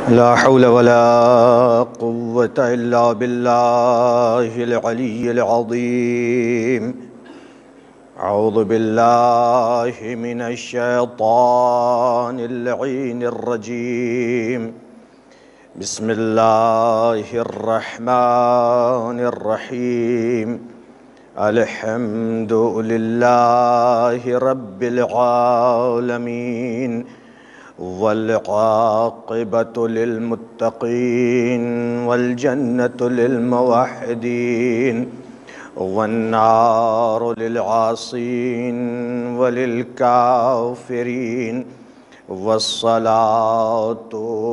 لا حول ولا قوة إلا بالله العلي العظيم. أعوذ بالله من الشيطان اللعين الرجيم. بسم الله الرحمن الرحيم. الحمد لله رب العالمين، والعاقبة للمتقين، والجنة للموحدين، والنار للعاصين وللكافرين. والصلاة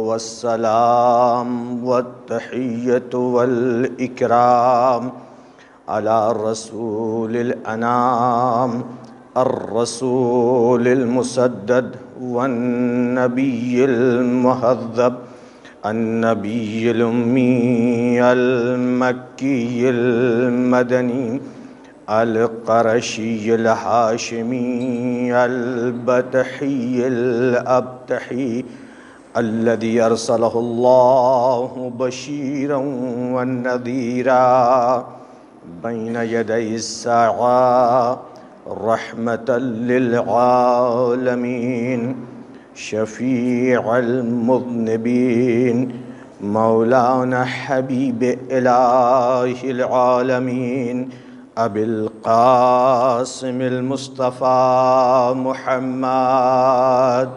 والسلام والتحية والإكرام على رسول الأنام، الرسول المسدد والنبي المهذب، النبي الأمي المكي المدني القرشي الهاشمي البتحي الأبتحي، الذي أرسله الله بشيرا ونذيرا بين يدي الساعة، رحمة للعالمين، شفيع المذنبين، مولانا حبيب إله العالمين، أبي القاسم المصطفى محمد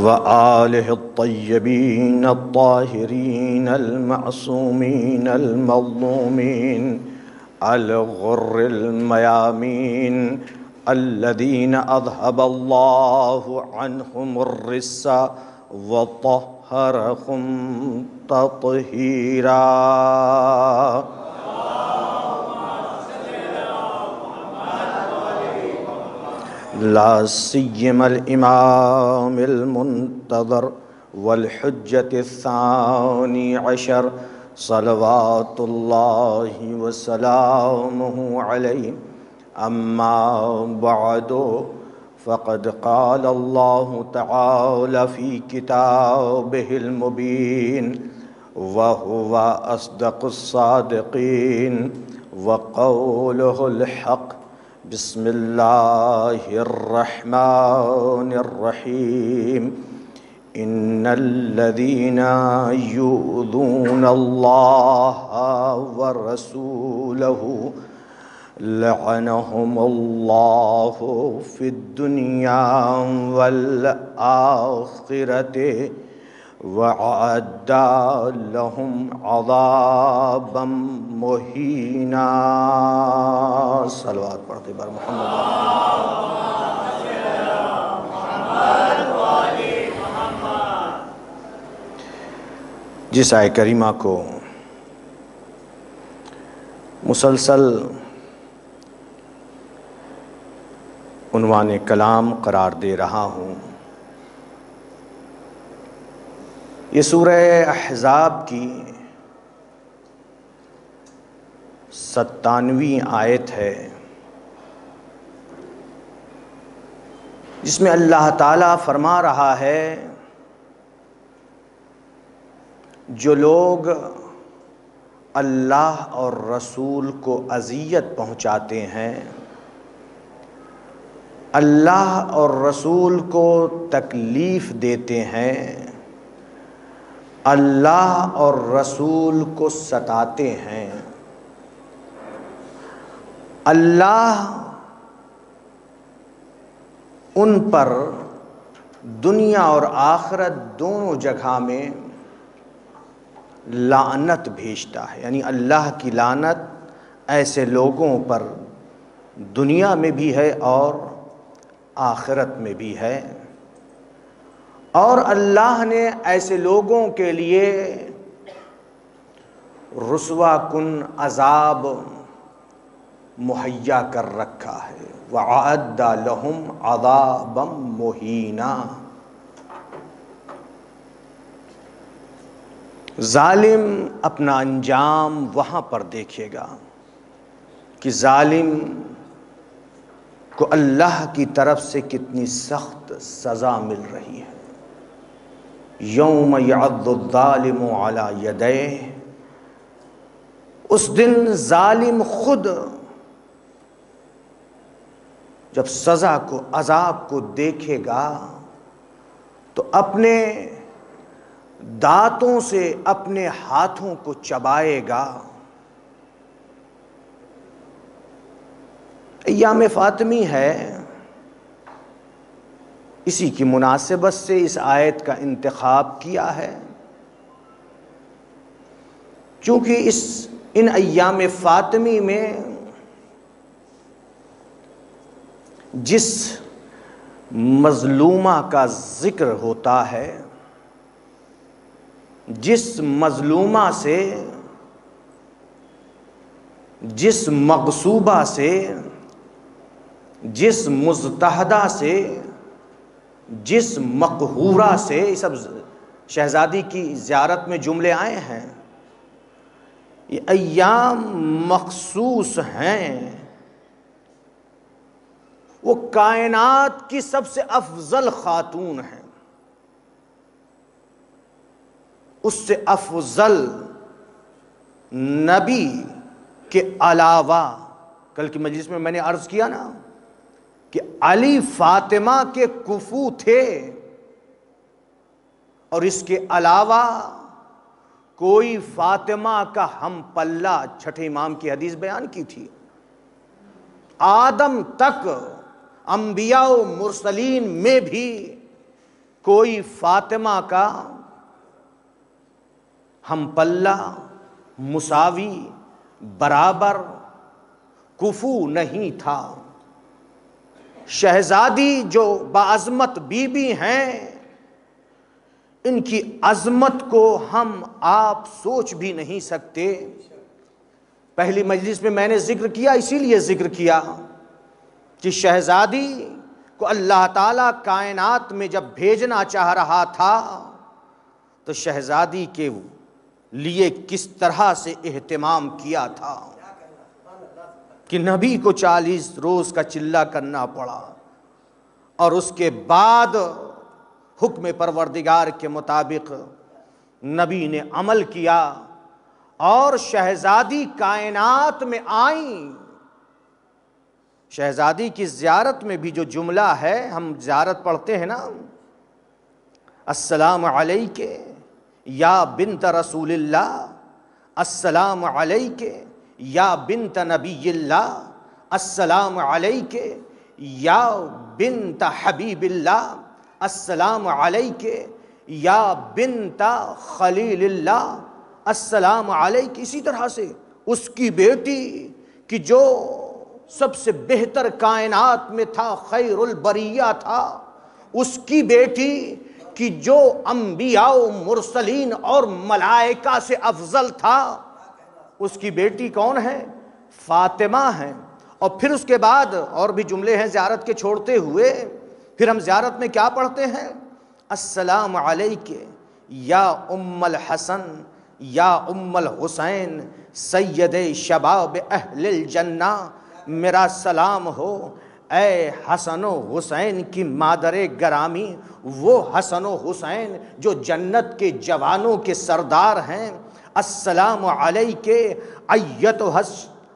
وآله الطيبين الطاهرين المعصومين المظلومين الغر الميامين، الذين أذهب الله عنهم الرجس وطهرهم تطهيرا. لا سيما الإمام المنتظر والحجة الثاني عشر، صلوات الله وسلامه عليه. أما بعد، فقد قال الله تعالى في كتابه المبين، وهو أصدق الصادقين، وقوله الحق. بسم الله الرحمن الرحيم. إن الذين يؤذون الله ورسوله لعنهم الله في الدنيا والآخرة، وأعد لهم عذابا مهینا. صلوات پڑھتے بار محمد. جس آیہ کریمہ کو مسلسل عنوان کلام قرار دے رہا ہوں، یہ سورہ احزاب کی 97ویں آیت ہے، جس میں اللہ تعالیٰ فرما رہا ہے جو لوگ اللہ اور رسول کو اذیت پہنچاتے ہیں، اللہ اور رسول کو تکلیف دیتے ہیں، اللہ اور رسول کو ستاتے ہیں، اللہ ان پر دنیا اور آخرت دونوں جگہ میں لعنت بھیجتا ہے. یعنی اللہ کی لعنت ایسے لوگوں پر دنیا میں بھی ہے اور آخرت میں بھی ہے، اور اللہ نے ایسے لوگوں کے لیے رسوا کن عذاب مہیا کر رکھا ہے. وَأَعَدَّ لَهُمْ عَذَابًا مُهِينًا. ظالم اپنا انجام وہاں پر دیکھے گا کہ ظالم کو اللہ کی طرف سے کتنی سخت سزا مل رہی ہے۔ یوم یعض الظالم علی یدیہ، اس دن ظالم خود جب سزا کو، عذاب کو دیکھے گا تو اپنے دانتوں سے اپنے ہاتھوں کو چبائے گا۔ ایام فاطمی ہے، اسی کی مناسبت سے اس آیت کا انتخاب کیا ہے، چونکہ ان ایام فاطمی میں جس مظلومہ کا ذکر ہوتا ہے، جس مظلومہ سے، جس مغصوبہ سے، جس مضطہدہ سے، جس مقہورہ سے، یہ سب شہزادی کی زیارت میں جملے آئے ہیں، یہ ایام مخصوص ہیں، وہ کائنات کی سب سے افضل خاتون ہیں، اس سے افضل نبی کے علاوہ، کل کی مجلس میں نے عرض کیا نا کہ علی فاطمہ کے کفو تھے، اور اس کے علاوہ کوئی فاطمہ کا ہم پلہ، چھٹے امام کی حدیث بیان کی تھی، آدم تک انبیاء و مرسلین میں بھی کوئی فاطمہ کا ہم پلہ، مساوی، برابر، کفو نہیں تھا۔ شہزادی جو باعظمت بی بی ہیں، ان کی عظمت کو ہم آپ سوچ بھی نہیں سکتے۔ پہلی مجلس میں نے ذکر کیا، اسی لیے ذکر کیا کہ شہزادی کو اللہ تعالیٰ کائنات میں جب بھیجنا چاہ رہا تھا تو شہزادی کے لیے کس طرح سے اہتمام کیا تھا کہ نبی کو 40 روز کا چلہ کرنا پڑا، اور اس کے بعد حکم پروردگار کے مطابق نبی نے عمل کیا اور شہزادی کائنات میں آئیں۔ شہزادی کی زیارت میں بھی جو جملہ ہے، ہم زیارت پڑھتے ہیں نا، السلام علیک یا بنت رسول اللہ، السلام علیک یا بنت نبی اللہ، السلام علیک یا بنت حبیب اللہ، السلام علیک یا بنت خلیل اللہ، السلام علیک۔ اسی طرح سے اس کی بیٹی کی جو سب سے بہتر کائنات میں تھا، خیر البریہ تھا، اس کی بیٹی کی جو انبیاء و مرسلین اور ملائکہ سے افضل تھا، اس کی بیٹی کون ہے؟ فاطمہ ہیں۔ اور پھر اس کے بعد اور بھی جملے ہیں زیارت کے چھوڑتے ہوئے، پھر ہم زیارت میں کیا پڑھتے ہیں؟ السلام علیک یا ام الحسن یا ام الحسین سید شباب اہل الجنہ، میرا سلام ہو اے حسن و حسین کی مادر گرامی، وہ حسن و حسین جو جنت کے جوانوں کے سردار ہیں۔ السلام علیک ایتھا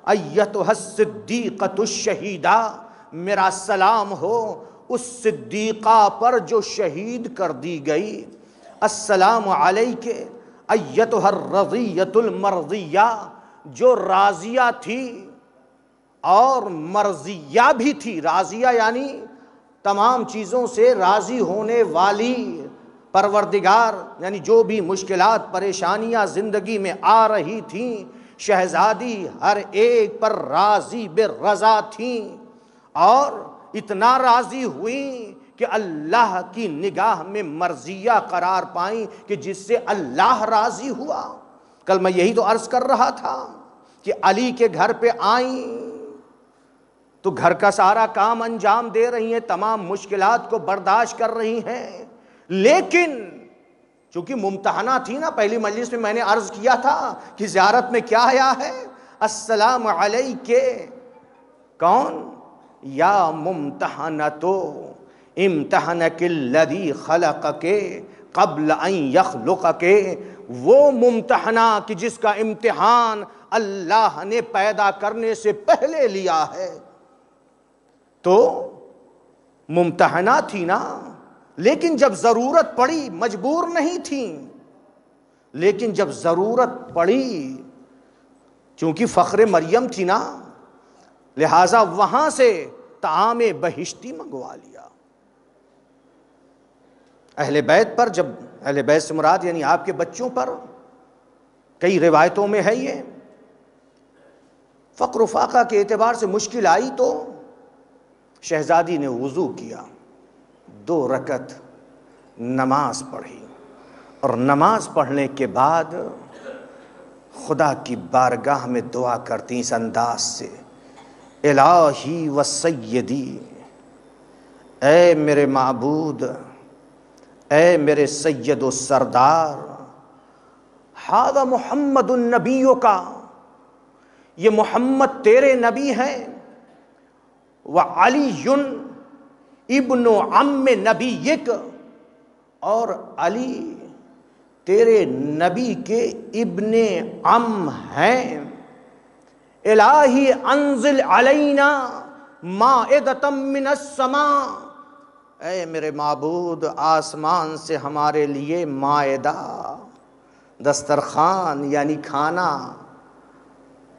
الصدیقۃ الشہیدہ، میرا سلام ہو اس صدیقہ پر جو شہید کر دی گئی۔ السلام علیک ایتھا الرضیۃ المرضیہ، جو راضیہ تھی اور مرضیہ بھی تھی۔ راضیہ یعنی تمام چیزوں سے راضی ہونے والی، پروردگار یعنی جو بھی مشکلات پریشانیاں زندگی میں آ رہی تھیں، شہزادی ہر ایک پر راضی برضا تھیں، اور اتنا راضی ہوئیں کہ اللہ کی نگاہ میں مرضیہ قرار پائیں کہ جس سے اللہ راضی ہوا۔ کل میں یہی تو عرض کر رہا تھا کہ علی کے گھر پہ آئیں تو گھر کا سارا کام انجام دے رہی ہیں، تمام مشکلات کو برداشت کر رہی ہیں، لیکن چونکہ ممتحنہ تھی نا، پہلی مجلس میں نے عرض کیا تھا کہ زیارت میں کیا آیا ہے؟ السلام علیک کون؟ یا ممتحنتو امتحنک الذی خلقک قبل ان یخلقک، وہ ممتحنہ کہ جس کا امتحان اللہ نے پیدا کرنے سے پہلے لیا ہے۔ تو ممتحنہ تھی نا، لیکن جب ضرورت پڑی مجبور نہیں تھیں، لیکن جب ضرورت پڑی چونکہ فخر مریم تھی نا، لہٰذا وہاں سے طعام بہشتی منگوا لیا۔ اہل بیت پر، جب اہل بیت سے مراد یعنی آپ کے بچوں پر، کئی روایتوں میں ہے یہ، فقر و فاقہ کے اعتبار سے مشکل آئی تو شہزادی نے وضو کیا، 2 رکعت نماز پڑھی، اور نماز پڑھنے کے بعد خدا کی بارگاہ میں دعا کرتی اس انداز سے، الہی و سیدی، اے میرے معبود، اے میرے سید و سردار، ھذا محمد النبیوں کا، یہ محمد تیرے نبی ہیں، وعلی ابن عم نبیک، اور علی تیرے نبی کے ابن عم ہیں، الہی انزل علینا مائدۃ من السماء، اے میرے معبود آسمان سے ہمارے لیے مائدہ، دسترخوان یعنی کھانا،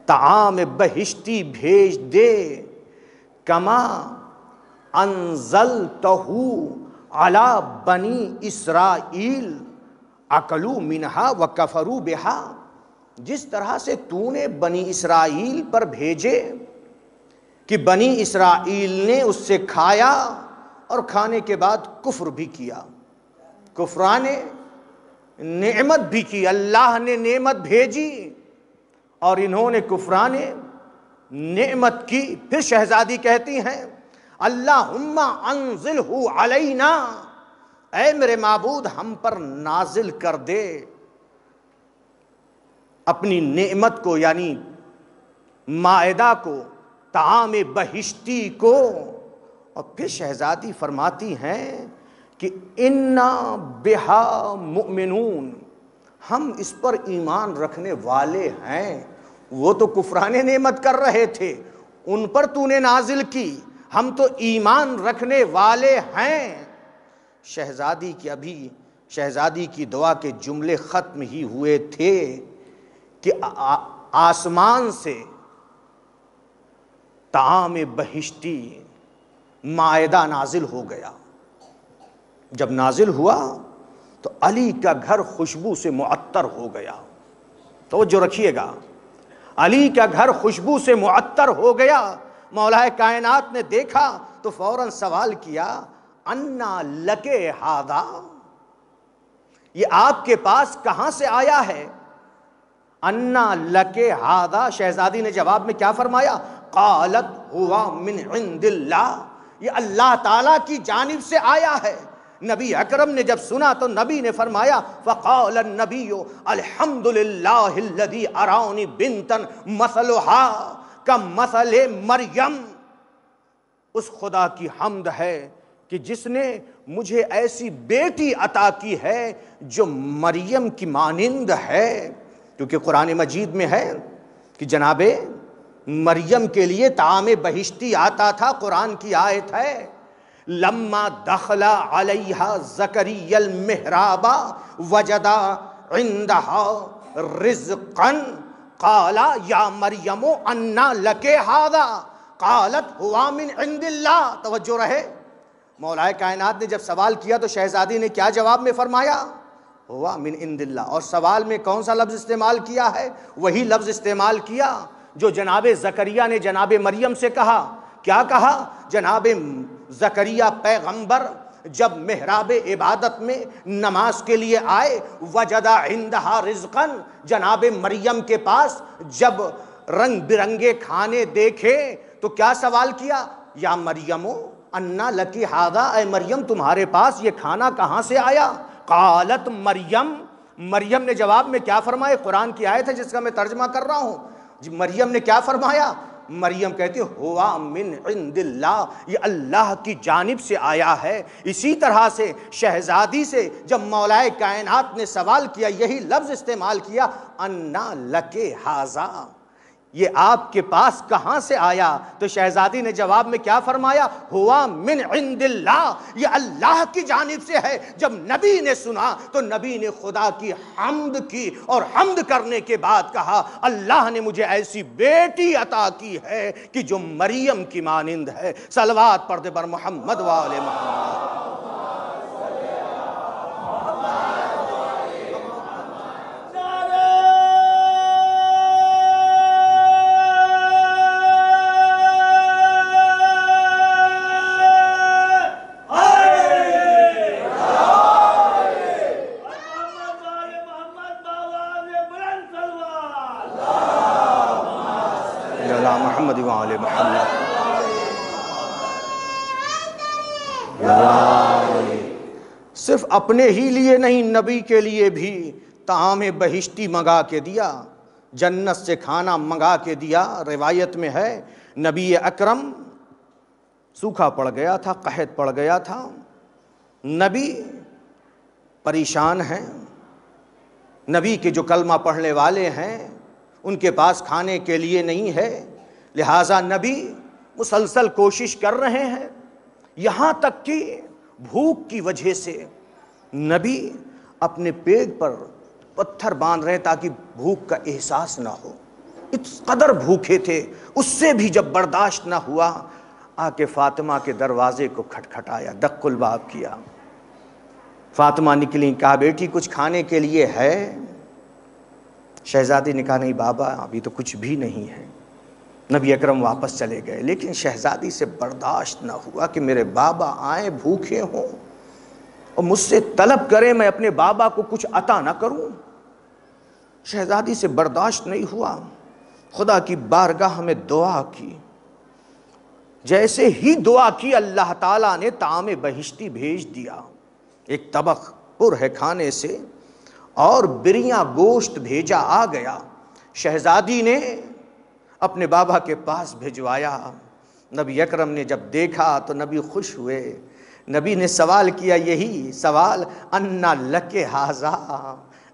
طعام بہشتی بھیج دے، کما انزلتہ علی بنی اسرائیل اکلوا منہا وکفروا بہا، جس طرح سے تو نے بنی اسرائیل پر بھیجے کہ بنی اسرائیل نے اس سے کھایا اور کھانے کے بعد کفر بھی کیا، کفران نعمت بھی کی، اللہ نے نعمت بھیجی اور انہوں نے کفران نعمت کی۔ پھر شہزادی کہتی ہیں اللہم انزلہ علینا، اے میرے معبود ہم پر نازل کر دے اپنی نعمت کو، یعنی مائدہ کو، طعام بہشتی کو۔ اور پھر شہزادی فرماتی ہیں کہ انا بہا مؤمنون، ہم اس پر ایمان رکھنے والے ہیں۔ وہ تو کفران نعمت کر رہے تھے، ان پر تو نے نازل کی، ہم تو ایمان رکھنے والے ہیں۔ شہزادی کی دعا کے جملے ختم ہی ہوئے تھے کہ آسمان سے طعام بہشتی مائدہ نازل ہو گیا۔ جب نازل ہوا تو علی کا گھر خوشبو سے معطر ہو گیا۔ توجہ رکھیے گا، علی کا گھر خوشبو سے معطر ہو گیا۔ مولا کائنات نے دیکھا تو فوراً سوال کیا انا لکے ھذا، یہ آپ کے پاس کہاں سے آیا ہے؟ انا لکے ھذا، شہزادی نے جواب میں کیا فرمایا؟ قالت ہوا من عند اللہ، یہ اللہ تعالیٰ کی جانب سے آیا ہے۔ نبی اکرم نے جب سنا تو نبی نے فرمایا فقال النبی الحمدللہ الذی ارانی بنتا مثلھا کمثل مریم، اس خدا کی حمد ہے کہ جس نے مجھے ایسی بیٹی عطا کی ہے جو مریم کی مانند ہے۔ کیونکہ قرآن مجید میں ہے کہ جناب مریم کے لیے طعام بہشتی آتا تھا، قرآن کی آیت ہے لما دخل علیہا زکریا المحراب وجدا عندہا رزقا قال یا مریم انا لکے ھذا قالت ہوا من عند اللہ۔ توجہ رہے، مولا کائنات نے جب سوال کیا تو شہزادی نے کیا جواب میں فرمایا؟ ہوا من عند اللہ۔ اور سوال میں کون سا لفظ استعمال کیا ہے؟ وہی لفظ استعمال کیا جو جناب زکریا نے جناب مریم سے کہا۔ کیا کہا؟ جناب زکریا پیغمبر جب محراب عبادت میں نماز کے لیے آئے، وجدا عندہا رزقا، جناب مریم کے پاس جب رنگ برنگے کھانے دیکھے تو کیا سوال کیا؟ یا مریم انا لکی ھذا، اے مریم تمہارے پاس یہ کھانا کہاں سے آیا؟ قالت مریم نے جواب میں کیا فرمایا؟ قرآن کی آیت ہے جس کا میں ترجمہ کر رہا ہوں۔ مریم نے کیا فرمایا؟ مریم کہتی ہوا من عند اللہ، یہ اللہ کی جانب سے آیا ہے۔ اسی طرح سے شہزادی سے جب مولائے کائنات نے سوال کیا، یہی لفظ استعمال کیا، انا لکے ھذا، یہ آپ کے پاس کہاں سے آیا؟ تو شہزادی نے جواب میں کیا فرمایا؟ ہوا من عند اللہ، یہ اللہ کی جانب سے ہے۔ جب نبی نے سنا تو نبی نے خدا کی حمد کی، اور حمد کرنے کے بعد کہا اللہ نے مجھے ایسی بیٹی عطا کی ہے کہ جو مریم کی مانند ہے۔ صلوات پڑھ دے بر محمد و آل محمد۔ محمد و آل محمد۔ صرف اپنے ہی لیے نہیں، نبی کے لیے بھی طعام بہشتی منگا کے دیا، جنت سے کھانا منگا کے دیا۔ روایت میں ہے نبی اکرم سوکھا پڑ گیا تھا، قحط پڑ گیا تھا، نبی پریشان ہیں، نبی کے جو کلمہ پڑھنے والے ہیں ان کے پاس کھانے کے لیے نہیں ہے، لہٰذا نبی مسلسل کوشش کر رہے ہیں، یہاں تک کہ بھوک کی وجہ سے نبی اپنے پیٹ پر پتھر باندھ رہے تاکہ بھوک کا احساس نہ ہو، اس قدر بھوکے تھے۔ اس سے بھی جب برداشت نہ ہوا، آ کے فاطمہ کے دروازے کو کھٹکھٹایا، دق الباب کیا۔ فاطمہ نکلی، کہا بیٹی کچھ کھانے کے لیے ہے؟ شہزادی نے کہا نہیں بابا ابھی تو کچھ بھی نہیں ہے۔ نبی اکرم واپس چلے گئے، لیکن شہزادی سے برداشت نہ ہوا کہ میرے بابا آئیں بھوکے ہوں اور مجھ سے طلب کریں میں اپنے بابا کو کچھ عطا نہ کروں۔ شہزادی سے برداشت نہیں ہوا، خدا کی بارگاہ میں دعا کی۔ جیسے ہی دعا کی اللہ تعالیٰ نے طعام بہشتی بھیج دیا، ایک طبق پر ہے کھانے سے، اور بریاں گوشت بھیجا آ گیا۔ شہزادی نے اپنے بابا کے پاس بھیجوایا۔ نبی اکرم نے جب دیکھا تو نبی خوش ہوئے، نبی نے سوال کیا، یہی سوال، انا لکے ھذا،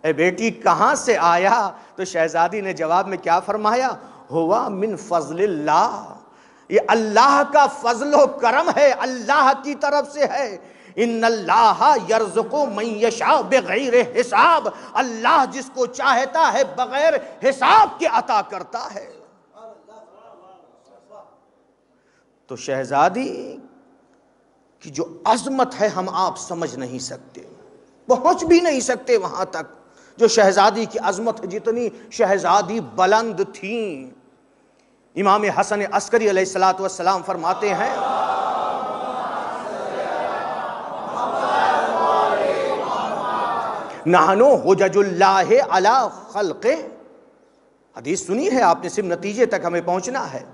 اے بیٹی کہاں سے آیا؟ تو شہزادی نے جواب میں کیا فرمایا؟ ہوا من فضل اللہ، یہ اللہ کا فضل و کرم ہے، اللہ کی طرف سے ہے۔ ان اللہ یرزق من یشاء بغیر حساب، اللہ جس کو چاہتا ہے بغیر حساب کے عطا کرتا ہے۔ تو شہزادی کی جو عظمت ہے ہم آپ سمجھ نہیں سکتے، پہنچ بھی نہیں سکتے وہاں تک جو شہزادی کی عظمت ہے، جتنی شہزادی بلند تھیں۔ امام حسن عسکری علیہ السلام فرماتے ہیں نحنو حجج اللہ علی خلق، حدیث سنی ہے آپ نے، صرف نتیجے تک ہمیں پہنچنا ہے۔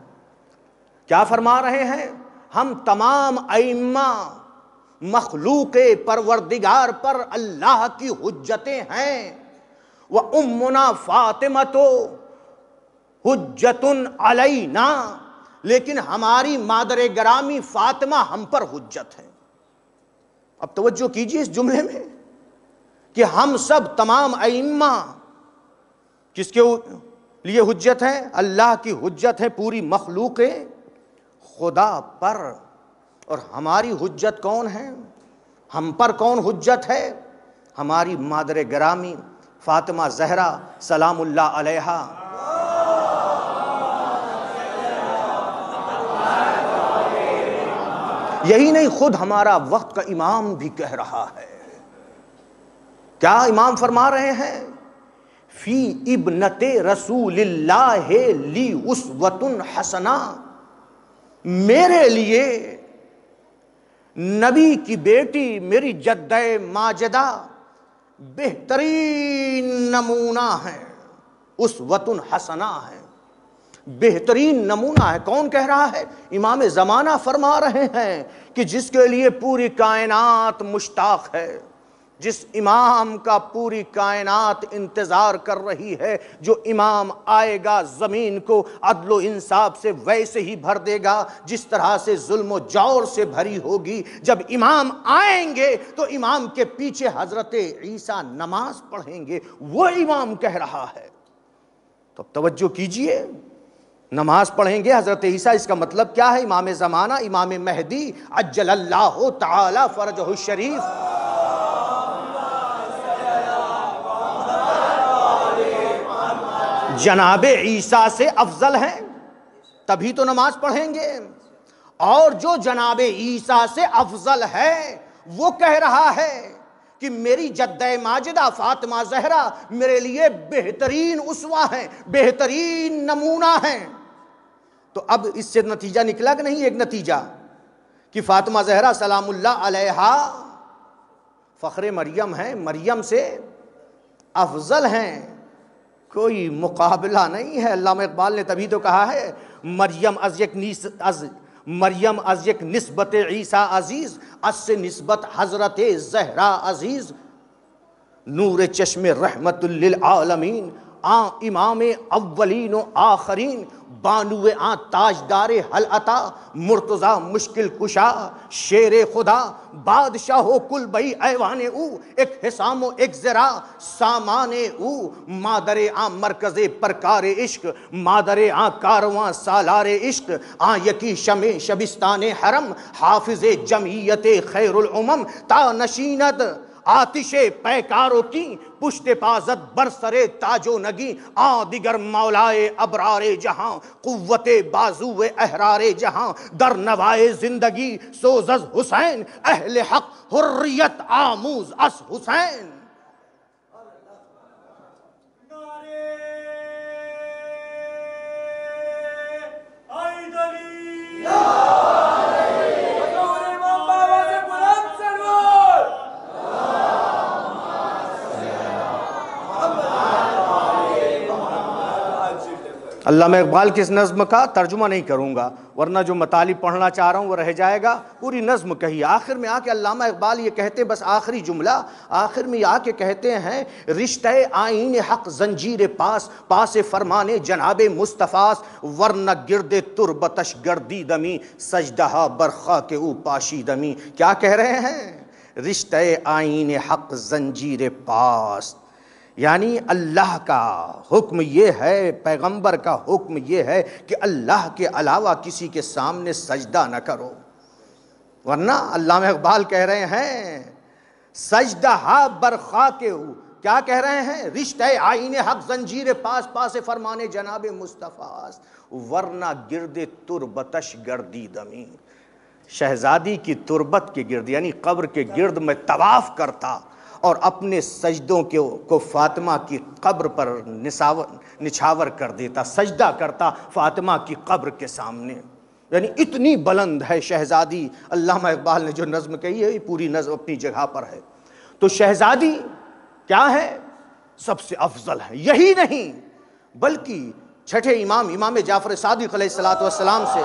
کیا فرما رہے ہیں؟ ہم تمام ائمہ مخلوق پروردگار پر اللہ کی حجتیں ہیں، وَأُمُّنَا فَاطِمَةُ حُجَّةٌ عَلَيْنَا، لیکن ہماری مادر گرامی فاطمہ ہم پر حجت ہے۔ اب توجہ کیجئے اس جملے میں کہ ہم سب تمام ائمہ کس کے لیے حجت ہے؟ اللہ کی حجت ہے پوری مخلوق خدا پر۔ اور ہماری حجت کون ہے؟ ہم پر کون حجت ہے؟ ہماری مادر گرامی فاطمہ زہرا سلام اللہ علیہا۔ یہی نہیں، خود ہمارا وقت کا امام بھی کہہ رہا ہے۔ کیا امام فرما رہے ہیں؟ فی ابنت رسول اللہ لی اسوۃ حسنہ، میرے لیے نبی کی بیٹی میری جدہ ماجدہ بہترین نمونہ ہے، اسوۃ حسنہ ہے، بہترین نمونہ ہے۔ کون کہہ رہا ہے؟ امام زمانہ فرما رہے ہیں کہ جس کے لیے پوری کائنات مشتاق ہے، جس امام کا پوری کائنات انتظار کر رہی ہے، جو امام آئے گا زمین کو عدل و انصاف سے ویسے ہی بھر دے گا جس طرح سے ظلم و جور سے بھری ہوگی۔ جب امام آئیں گے تو امام کے پیچھے حضرت عیسیٰ نماز پڑھیں گے، وہ امام کہہ رہا ہے۔ تو توجہ کیجئے، نماز پڑھیں گے حضرت عیسیٰ، اس کا مطلب کیا ہے؟ امام زمانہ، امام مہدی عجل اللہ تعالی فرجہ الشریف جناب عیسیٰ سے افضل ہیں، تبھی تو نماز پڑھیں گے۔ اور جو جناب عیسیٰ سے افضل ہے وہ کہہ رہا ہے کہ میری جدہ ماجدہ فاطمہ زہرا میرے لیے بہترین اسوہ ہیں، بہترین نمونہ ہیں۔ تو اب اس سے نتیجہ نکلا کہ نہیں؟ ایک نتیجہ کہ فاطمہ زہرا سلام اللہ علیہا فخر مریم ہیں، مریم سے افضل ہیں، کوئی مقابلہ نہیں ہے۔ علامہ اقبال نے تبھی تو کہا ہے مریم از یک نسبت عیسیٰ عزیز، از سے نسبت حضرت زہرا عزیز، نور چشم رحمت للعالمین، امام اولین و آخرین، بانو تاجدار حل عطا، مرتضی مشکل کشا، شیر خدا، بادشاہ و کل بئی ایوان او، ایک حسام و ایک ذرا سامان او، مادر مرکز پرکار عشق، مادر کارواں سالار عشق، یکی شمع شبستان حرم، حافظ جمعیت خیر الامم، تا نشیند آتش پیکاروں کی پشت پازد برسر تاج و نگی، دیگر مولائے ابرار جہاں، قوت بازو احرار جہاں، در نوائے زندگی سوز از حسین، اہل حق حریت آموز از حسین۔ علامہ اقبال کی اس نظم کا ترجمہ نہیں کروں گا ورنہ جو مطالب پڑھنا چاہ رہا ہوں وہ رہ جائے گا، پوری نظم کہی۔ آخر میں آ کے علامہ اقبال یہ کہتے، بس آخری جملہ آخر میں آ کے کہتے ہیں، رشتہ آئین حق زنجیر پاس فرمان جناب مصطفیٰ، ورنہ گرد تربتش گردی دمی، سجدہ برخا کے او پاشی دمی۔ کیا کہہ رہے ہیں؟ رشتہ آئین حق زنجیر پاس، یعنی اللہ کا حکم یہ ہے، پیغمبر کا حکم یہ ہے کہ اللہ کے علاوہ کسی کے سامنے سجدہ نہ کرو، ورنہ علامہ اقبال کہہ رہے ہیں سجدہ برخا کے ہو، کیا کہہ رہے ہیں؟ رشتہ آئین حق زنجیر پاس فرمانے جناب مصطفیٰ، ورنہ گرد تربتش گردی دمی، شہزادی کی تربت کے گرد یعنی قبر کے گرد میں طواف کرتا اور اپنے سجدوں کو فاطمہ کی قبر پر نچھاور کر دیتا، سجدہ کرتا فاطمہ کی قبر کے سامنے، یعنی اتنی بلند ہے شہزادی۔ علامہ اقبال نے جو نظم کہی ہے یہ پوری نظم اپنی جگہ پر ہے۔ تو شہزادی کیا ہے؟ سب سے افضل ہے۔ یہی نہیں بلکہ چھٹے امام جعفر صادق علیہ السلام سے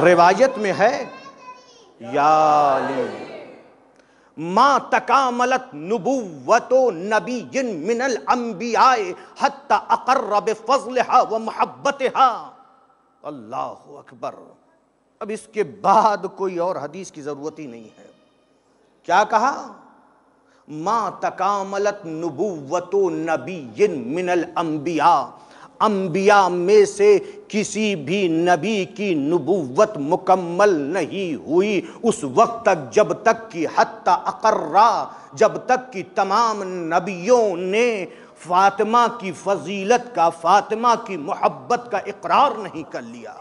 روایت میں ہے، یا علی ما تکاملت نبوت نبی من الانبیاء حتی اقر بفضلها و محبتها۔ اللہ اکبر۔ اب اس کے بعد کوئی اور حدیث کی ضرورت ہی نہیں ہے۔ کیا کہا؟ ما تکاملت نبوت نبی من الانبیاء، انبیاء میں سے کسی بھی نبی کی نبوت مکمل نہیں ہوئی اس وقت تک جب تک کہ حتی اقرا، جب تک کہ تمام نبیوں نے فاطمہ کی فضیلت کا، فاطمہ کی محبت کا اقرار نہیں کر لیا۔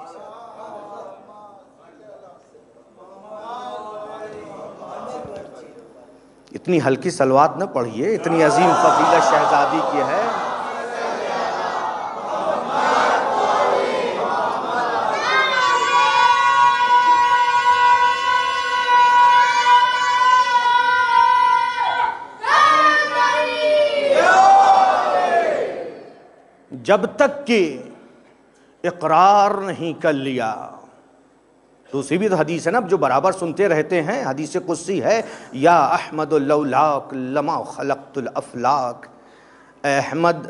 اتنی ہلکی صلوات نہ پڑھیے، اتنی عظیم فضیلت شہزادی کی ہے۔ جب تک کہ اقرار نہیں کر لیا، دوسری بھی تو حدیث ہے نا جو برابر سنتے رہتے ہیں، حدیث قدسی ہے، یا احمد لولاک لما خلقت الافلاک، اے احمد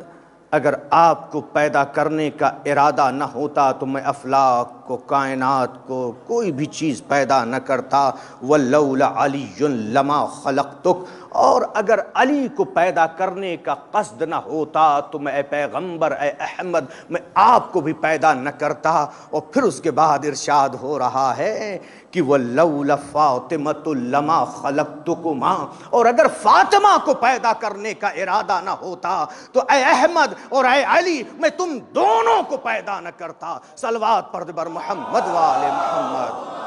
اگر آپ کو پیدا کرنے کا ارادہ نہ ہوتا تو میں افلاک کو، کائنات کو، کوئی بھی چیز پیدا نہ کرتا، وَلَوْلَ عَلِيٌّ لَمَا خَلَقْتُكَ، اور اگر علی کو پیدا کرنے کا قصد نہ ہوتا تو میں اے پیغمبر، اے احمد، میں آپ کو بھی پیدا نہ کرتا۔ اور پھر اس کے بعد ارشاد ہو رہا ہے کہ وَلَوْلَ فَاطِمَةٌ لَمَا خَلَقْتُكُمَا، اور اگر فاطمہ کو پیدا کرنے کا ارادہ نہ ہوتا تو اے احمد اور اے علی میں تم دونوں کو پیدا نہ کرتا۔ صلوات پڑھ بر محمد وآل محمد۔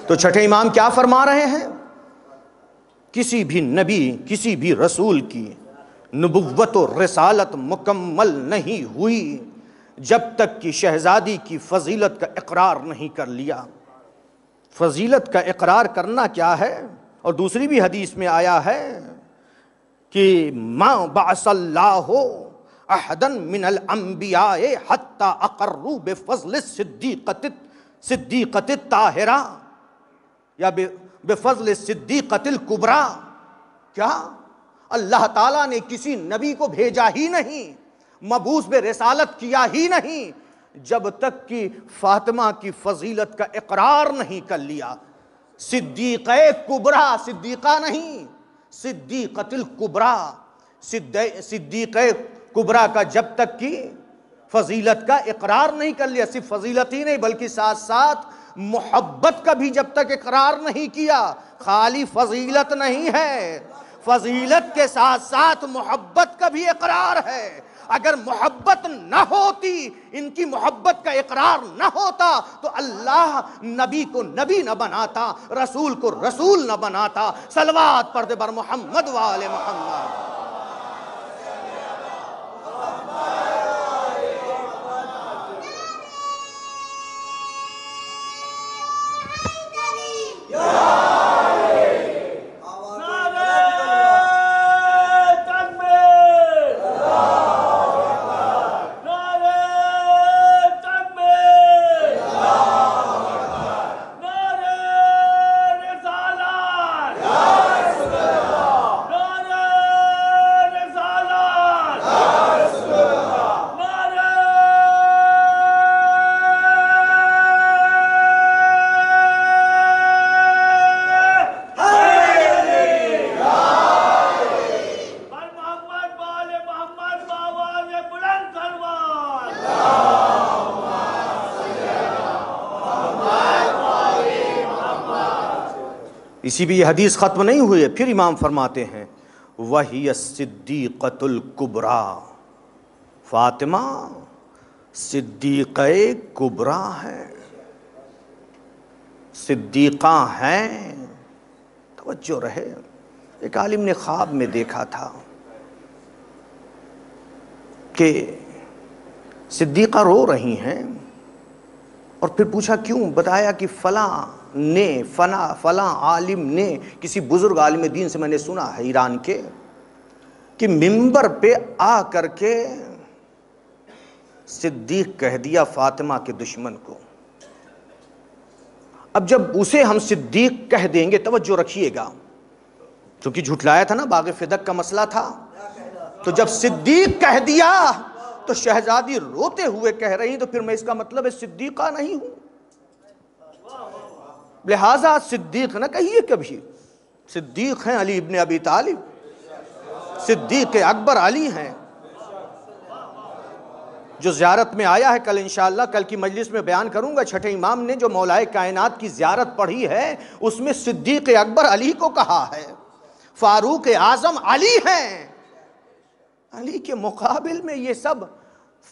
تو چھٹے امام کیا فرما رہے ہیں؟ کسی بھی نبی، کسی بھی رسول کی نبوت و رسالت مکمل نہیں ہوئی جب تک کہ شہزادی کی فضیلت کا اقرار نہیں کر لیا۔ فضیلت کا اقرار کرنا کیا ہے؟ اور دوسری بھی حدیث میں آیا ہے کہ ما بعث اللہ احدا من الانبیاء حتی اقروا بفضل الصدیقۃ الطاہرہ یا بفضل الصدیقۃ الکبریٰ۔ کیا اللہ تعالیٰ نے کسی نبی کو بھیجا ہی نہیں، مبعوث برسالت کیا ہی نہیں جب تک کہ فاطمہ کی فضیلت کا اقرار نہیں کر لیا۔ صدیقہ کبریٰ، صدیقہ نہیں، صدیقۃ الکبریٰ، صدیقہ کبریٰ کا جب تک کہ فضیلت کا اقرار نہیں کر لیا، صرف فضیلت ہی نہیں بلکہ ساتھ ساتھ محبت کا بھی جب تک اقرار نہیں کیا۔ خالی فضیلت نہیں ہے، فضیلت کے ساتھ ساتھ محبت کا بھی اقرار ہے۔ اگر محبت نہ ہوتی، ان کی محبت کا اقرار نہ ہوتا تو اللہ نبی کو نبی نہ بناتا، رسول کو رسول نہ بناتا۔ صلوات پڑھ دے بر محمد وآل محمد۔ اسی بھی یہ حدیث ختم نہیں ہوئی ہے، پھر امام فرماتے ہیں وَهِيَ الصِّدِّيقَةُ الْكُبْرَى، فاطمہ صدیقہ کبریٰ ہے، صدیقہ ہیں۔ توجہ رہے، ایک عالم نے خواب میں دیکھا تھا کہ صدیقہ رو رہی ہیں، اور پھر پوچھا کیوں؟ بتایا کہ فلاں عالم نے، کسی بزرگ عالم دین سے میں نے سنا ہے ایران کے، کہ منبر پہ آ کر کے صدیق کہہ دیا فاطمہ کے دشمن کو۔ اب جب اسے ہم صدیق کہہ دیں گے، توجہ رکھیے گا، چونکہ جھٹلایا تھا نا، باغ فدق کا مسئلہ تھا، تو جب صدیق کہہ دیا تو شہزادی روتے ہوئے کہہ رہی تو پھر میں اس کا مطلب ہے صدیقہ نہیں ہوں، لہٰذا صدیق نہ کہیے کبھی۔ صدیق ہیں علی ابن ابی طالب، صدیق اکبر علی ہیں، جو زیارت میں آیا ہے۔ کل انشاءاللہ کل کی مجلس میں بیان کروں گا، چھٹے امام نے جو مولائے کائنات کی زیارت پڑھی ہے اس میں صدیق اکبر علی کو کہا ہے، فاروق اعظم علی ہیں۔ علی کے مقابل میں یہ سب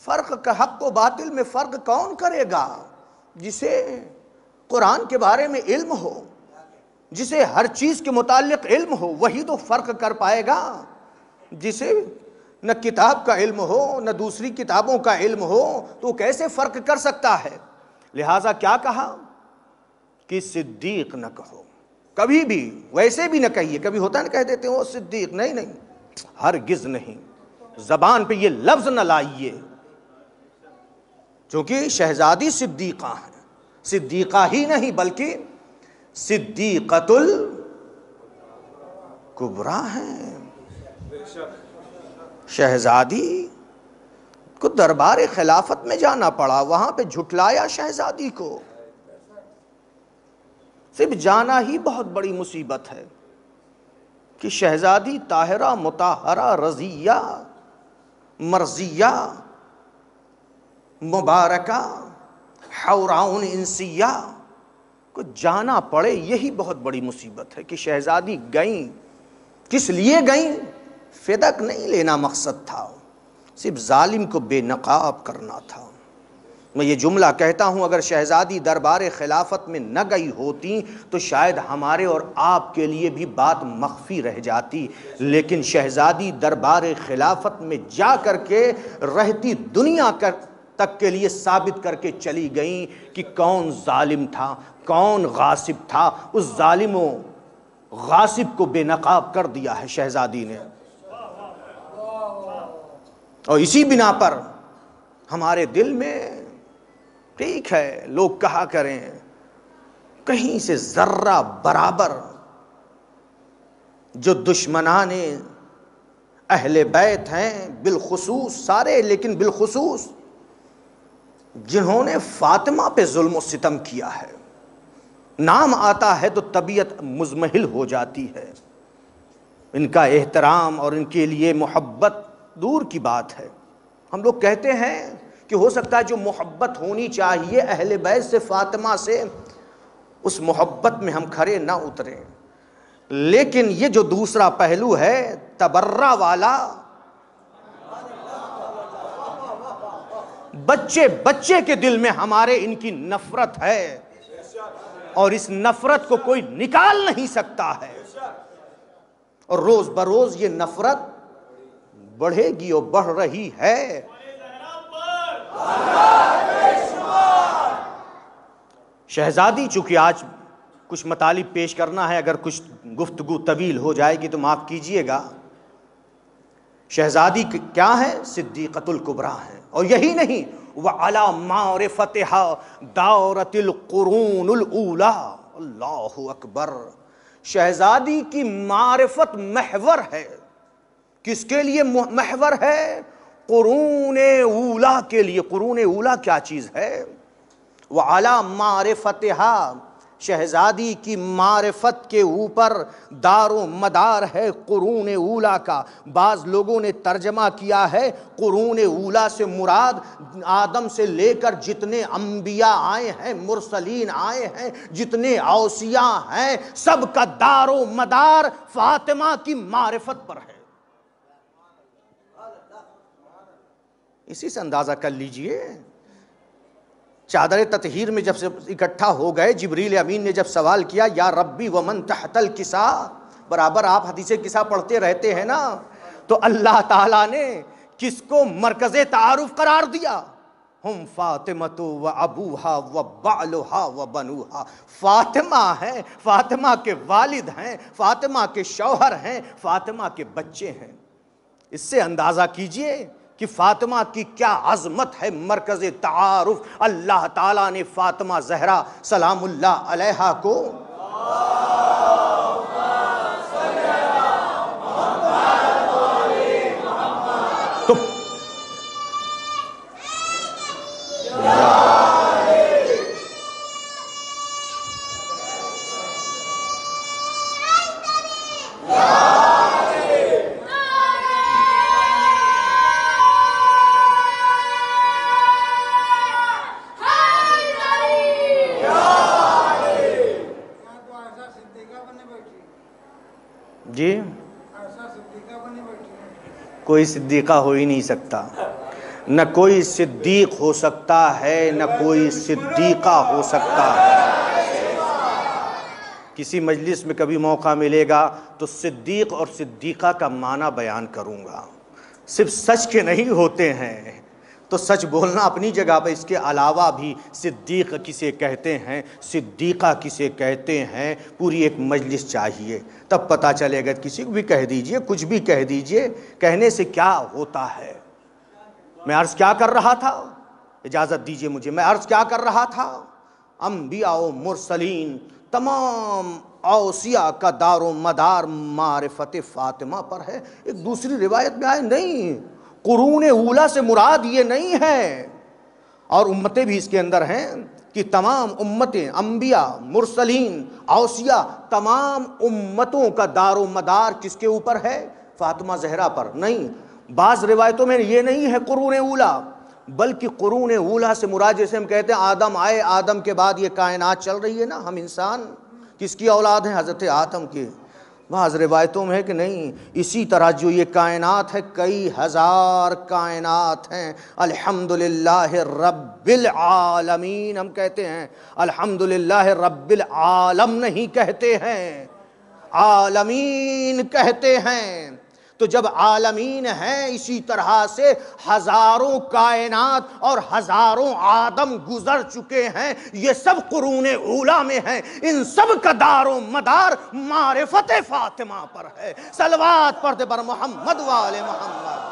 فرق کا، حق و باطل میں فرق کون کرے گا؟ جسے قرآن کے بارے میں علم ہو، جسے ہر چیز کے متعلق علم ہو، وہی تو فرق کر پائے گا۔ جسے نہ کتاب کا علم ہو نہ دوسری کتابوں کا علم ہو تو وہ کیسے فرق کر سکتا ہے؟ لہٰذا کیا کہا کہ صدیق نہ کہو، کبھی بھی ویسے بھی نہ کہیے. کبھی ہوتا ہے نا کہہ دیتے ہو صدیق، نہیں نہیں، ہرگز نہیں، زبان پہ یہ لفظ نہ لائیے، چونکہ شہزادی صدیقہ ہیں، صدیقہ ہی نہیں بلکہ صدیقۃ الکبریٰ ہیں. شہزادی کو دربار خلافت میں جانا پڑا، وہاں پہ جھٹلایا شہزادی کو. صرف جانا ہی بہت بڑی مصیبت ہے کہ شہزادی طاہرہ مطہرہ رضیہ مرضیہ مبارکہ حوران انسیہ کو جانا پڑے، یہی بہت بڑی مصیبت ہے کہ شہزادی گئیں. کس لیے گئیں؟ فدق نہیں لینا مقصد تھا، صرف ظالم کو بے نقاب کرنا تھا. میں یہ جملہ کہتا ہوں، اگر شہزادی دربار خلافت میں نہ گئی ہوتی تو شاید ہمارے اور آپ کے لیے بھی بات مخفی رہ جاتی، لیکن شہزادی دربار خلافت میں جا کر کے رہتی دنیا تک کے لیے ثابت کر کے چلی گئیں کہ کون ظالم تھا، کون غاصب تھا. اس ظالم و غاصب کو بے نقاب کر دیا ہے شہزادی نے. اور اسی بنا پر ہمارے دل میں ٹھیک ہے لوگ کہا کریں، کہیں سے ذرہ برابر جو دشمنان اہل بیت ہیں، بالخصوص سارے لیکن بالخصوص جنہوں نے فاطمہ پہ ظلم و ستم کیا ہے، نام آتا ہے تو طبیعت مزمحل ہو جاتی ہے. ان کا احترام اور ان کے لیے محبت دور کی بات ہے. ہم لوگ کہتے ہیں کہ ہو سکتا ہے جو محبت ہونی چاہیے اہل بیت سے، فاطمہ سے، اس محبت میں ہم کھرے نہ اتریں. لیکن یہ جو دوسرا پہلو ہے تبرہ والا، بچے بچے کے دل میں ہمارے ان کی نفرت ہے، اور اس نفرت کو کوئی نکال نہیں سکتا ہے، اور روز بروز یہ نفرت بڑھے گی اور بڑھ رہی ہے. شہزادی چونکہ آج کچھ مطالب پیش کرنا ہے، اگر کچھ گفتگو طویل ہو جائے گی تو معاف کیجئے گا. شہزادی کیا ہے؟ صدیقۃ الکبریٰ ہے. اور یہی نہیں، وَعَلَى مَعْرِفَتِهَا دَارَتِ الْقُرُونُ الْأُولَىٰ. اللہ اکبر. شہزادی کی معرفت محور ہے. کس کے لیے محور ہے؟ قرون اولیٰ کے لیے. قرون اولیٰ کیا چیز ہے؟ وَعَلَى مَعْرِفَتِهَا، شہزادی کی معرفت کے اوپر دار و مدار ہے قرون اولیٰ کا. بعض لوگوں نے ترجمہ کیا ہے قرون اولیٰ سے مراد آدم سے لے کر جتنے انبیاء آئے ہیں، مرسلین آئے ہیں، جتنے اوصیاء ہیں، سب کا دار و مدار فاطمہ کی معرفت پر ہے. اسی سے اندازہ کر لیجئے. چادر تطہیر میں جب سے اکٹھا ہو گئے، جبریل امین نے جب سوال کیا یا ربی ومن تحت الکسا، برابر آپ حدیث کسا پڑھتے رہتے ہیں نا، تو اللہ تعالیٰ نے کس کو مرکز تعارف قرار دیا؟ ہم فاطمۃ و ابوہا و بعلہا و بنوہا. فاطمہ ہیں، فاطمہ کے والد ہیں، فاطمہ کے شوہر ہیں، فاطمہ کے بچے ہیں. اس سے اندازہ کیجئے کہ فاطمہ کی کیا عظمت ہے. مرکز تعارف اللہ تعالیٰ نے فاطمہ زہرا سلام اللہ علیہا کو تو جی کوئی صدیقہ ہو ہی نہیں سکتا، نہ کوئی صدیق ہو سکتا ہے، نہ کوئی صدیقہ ہو سکتا ہے. کسی مجلس میں کبھی موقع ملے گا تو صدیق اور صدیقہ کا معنی بیان کروں گا. صرف سچ کے نہیں ہوتے ہیں تو سچ بولنا اپنی جگہ پہ، اس کے علاوہ بھی صدیق کسے کہتے ہیں، صدیقہ کسے کہتے ہیں، پوری ایک مجلس چاہیے، تب پتہ چلے گا. کسی کو بھی کہہ دیجئے، کچھ بھی کہہ دیجئے، کہنے سے کیا ہوتا ہے. میں عرض کیا کر رہا تھا، اجازت دیجئے مجھے، میں عرض کیا کر رہا تھا، انبیاء و مرسلین تمام اوصیاء کا دار و مدار معرفت فاطمہ پر ہے. ایک دوسری روایت میں آئے نہیں، قرون اولیٰ سے مراد یہ نہیں ہے، اور امتیں بھی اس کے اندر ہیں کہ تمام امتیں، انبیاء، مرسلین، اوصیاء، تمام امتوں کا دار و مدار کس کے اوپر ہے؟ فاطمہ زہرا پر. نہیں، بعض روایتوں میں یہ نہیں ہے قرون اولیٰ، بلکہ قرون اولیٰ سے مراد، جیسے ہم کہتے ہیں آدم آئے، آدم کے بعد یہ کائنات چل رہی ہے نا، ہم انسان کس کی اولاد ہیں؟ حضرت آدم کی. بعض روایتوں میں ہے کہ نہیں، اسی طرح جو یہ کائنات ہے کئی ہزار کائنات ہیں. الحمدللہ رب العالمین ہم کہتے ہیں، الحمدللہ رب العالم نہیں کہتے ہیں، عالمین کہتے ہیں. تو جب عالمین ہیں، اسی طرح سے ہزاروں کائنات اور ہزاروں آدم گزر چکے ہیں، یہ سب قرون اولیٰ میں ہیں، ان سب کا دار و مدار معرفت فاطمہ پر ہے. صلوات پڑھتے پر محمد وآل محمد.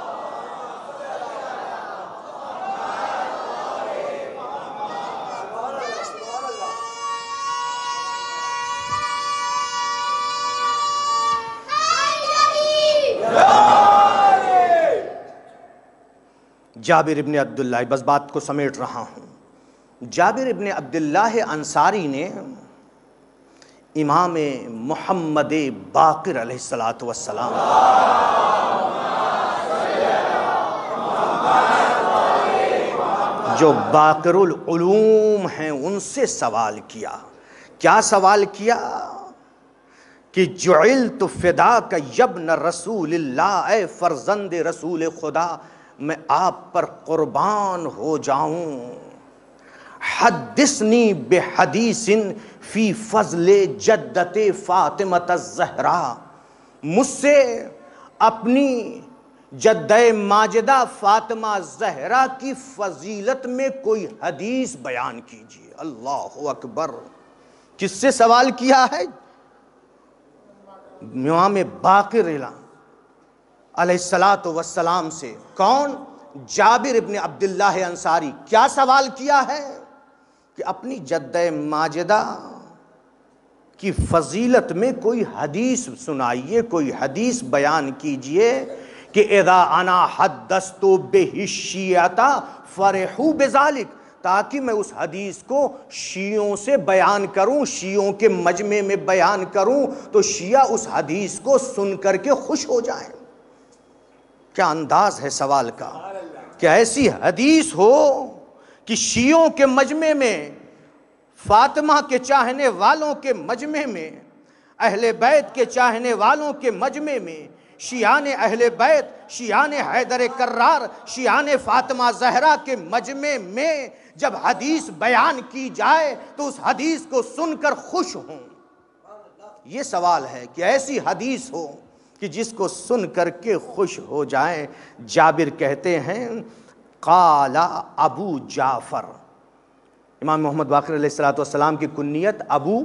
جابر ابن عبداللہ، بس بات کو سمیٹ رہا ہوں. جابر ابن عبداللہ انصاری نے امام محمد باقر علیہ السلام جو باقر العلوم ہیں ان سے سوال کیا. کیا سوال کیا؟ کہ جعلت فداک یبن رسول اللہ، اے فرزند رسول خدا میں آپ پر قربان ہو جاؤں. حدثنی بحدیث فی فضل جدت فاطمہ الزہرا، مجھ سے اپنی جدہ ماجدہ فاطمہ زہرا کی فضیلت میں کوئی حدیث بیان کیجیے. اللہ اکبر. کس سے سوال کیا ہے؟ امام باقر علیہ السلام سے. کون؟ جابر ابن عبداللہ انصاری. کیا سوال کیا ہے؟ کہ اپنی جدہ ماجدہ کی فضیلت میں کوئی حدیث سنائیے، کوئی حدیث بیان کیجئے کہ اذا انا حدثت بہ الشیعۃ فرحوا بذلک، تاکہ میں اس حدیث کو شیعوں سے بیان کروں، شیعوں کے مجمع میں بیان کروں تو شیعہ اس حدیث کو سن کر کے خوش ہو جائیں. کیا انداز ہے سوال کا. کہ ایسی حدیث ہو کہ شیعوں کے مجمع میں، فاطمہ کے چاہنے والوں کے مجمع میں، اہل بیت کے چاہنے والوں کے مجمع میں، شیعان اہل بیت، شیعان حیدر کرار، شیعان فاطمہ زہرا کے مجمع میں جب حدیث بیان کی جائے تو اس حدیث کو سن کر خوش ہوں. یہ سوال ہے کہ ایسی حدیث ہو کہ جس کو سن کر کے خوش ہو جائیں. جابر کہتے ہیں قال ابو جعفر. امام محمد باقر علیہ السلام کی کنیت ابو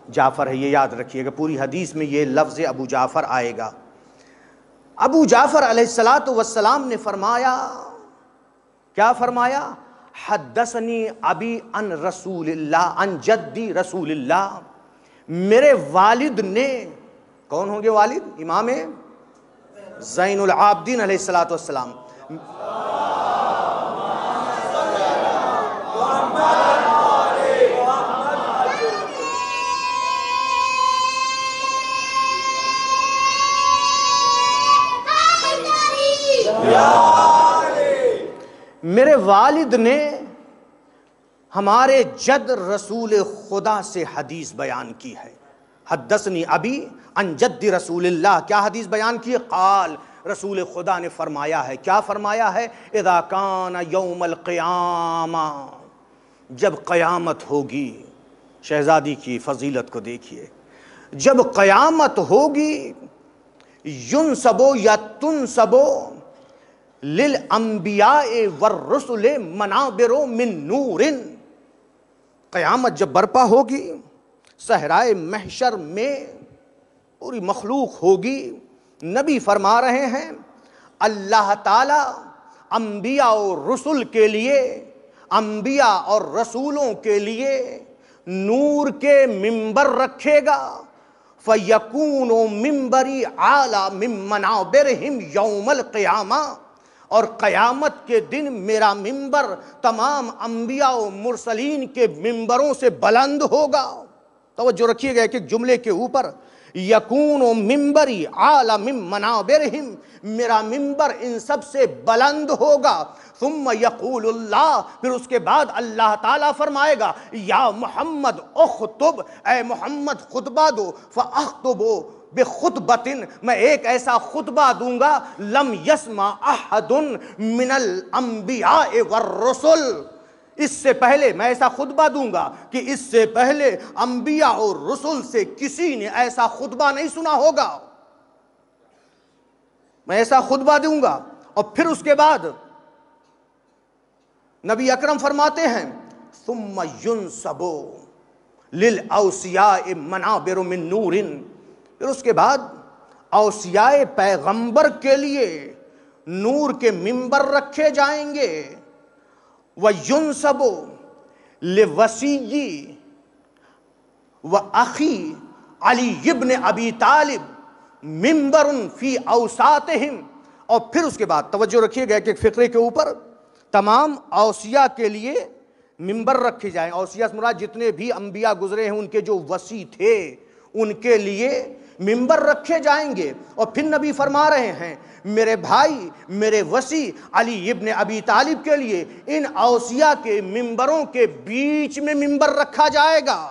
جعفر ہے، یہ یاد رکھیے گا. پوری حدیث میں یہ لفظ ابو جعفر آئے گا. ابو جعفر علیہ السلام نے فرمایا، کیا فرمایا؟ حدثنی ابی عن رسول اللہ، عن جدی رسول اللہ، میرے والد نے، کون ہوں گے والد؟ امام زین العابدین علیہ السلام. میرے والد نے ہمارے جد رسول خدا سے حدیث بیان کی ہے. حدثنی ابی عن جد رسول اللہ. کیا حدیث بیان کی؟ قال، رسول خدا نے فرمایا ہے. کیا فرمایا ہے؟ اذا کان یوم القیامہ، جب قیامت ہوگی. شہزادی کی فضیلت کو دیکھیے. جب قیامت ہوگی ینصبو یا تنصبو للانبیاء والرسل منابر من نور، قیامت جب برپا ہوگی صحرائے محشر میں پوری مخلوق ہوگی، نبی فرما رہے ہیں اللہ تعالی انبیاء اور رسول کے لیے، انبیاء اور رسولوں کے لیے نور کے منبر رکھے گا، فَيَكُونُ مِنبَرِي عَالَى مِن مَنَابِرِهِمْ يَوْمَ الْقِيَامَةِ، اور قیامت کے دن میرا منبر تمام انبیاء و مرسلین کے منبروں سے بلند ہوگا۔ توجہ رکھیے گا ایک ایک جملے کے اوپر، یکون منبری اعلی من منابرہم، میرا منبر ان سب سے بلند ہوگا۔ ثم یقول اللہ، پھر اس کے بعد اللہ تعالیٰ فرمائے گا یا محمد اخطب، اے محمد خطبہ دو، فاخطب بخطبۃ، میں ایک ایسا خطبہ دوں گا لم یسمع احد من الانبیاء والرسل، اس سے پہلے میں ایسا خطبہ دوں گا کہ اس سے پہلے انبیاء اور رسول سے کسی نے ایسا خطبہ نہیں سنا ہوگا، میں ایسا خطبہ دوں گا۔ اور پھر اس کے بعد نبی اکرم فرماتے ہیں ثم ينصب للاوصیاء منابر من نور، پھر اس کے بعد اوصیاء پیغمبر کے لیے نور کے منبر رکھے جائیں گے، وَيُنْصَبُ لِوَصِيِّ وَأَخِي علی ابن ابی طالب منبر فی اوساطہم، اور پھر اس کے بعد توجہ رکھیے گا کہ ایک فقرے کے اوپر تمام اوصیاء کے لیے منبر رکھے جائیں۔ اوصیاء سے مراد جتنے بھی انبیاء گزرے ہیں ان کے جو وصی تھے ان کے لیے منبر رکھے جائیں گے۔ اور پھر نبی فرما رہے ہیں میرے بھائی میرے وصی علی ابن ابی طالب کے لیے ان اوصیاء کے منبروں کے بیچ میں منبر رکھا جائے گا۔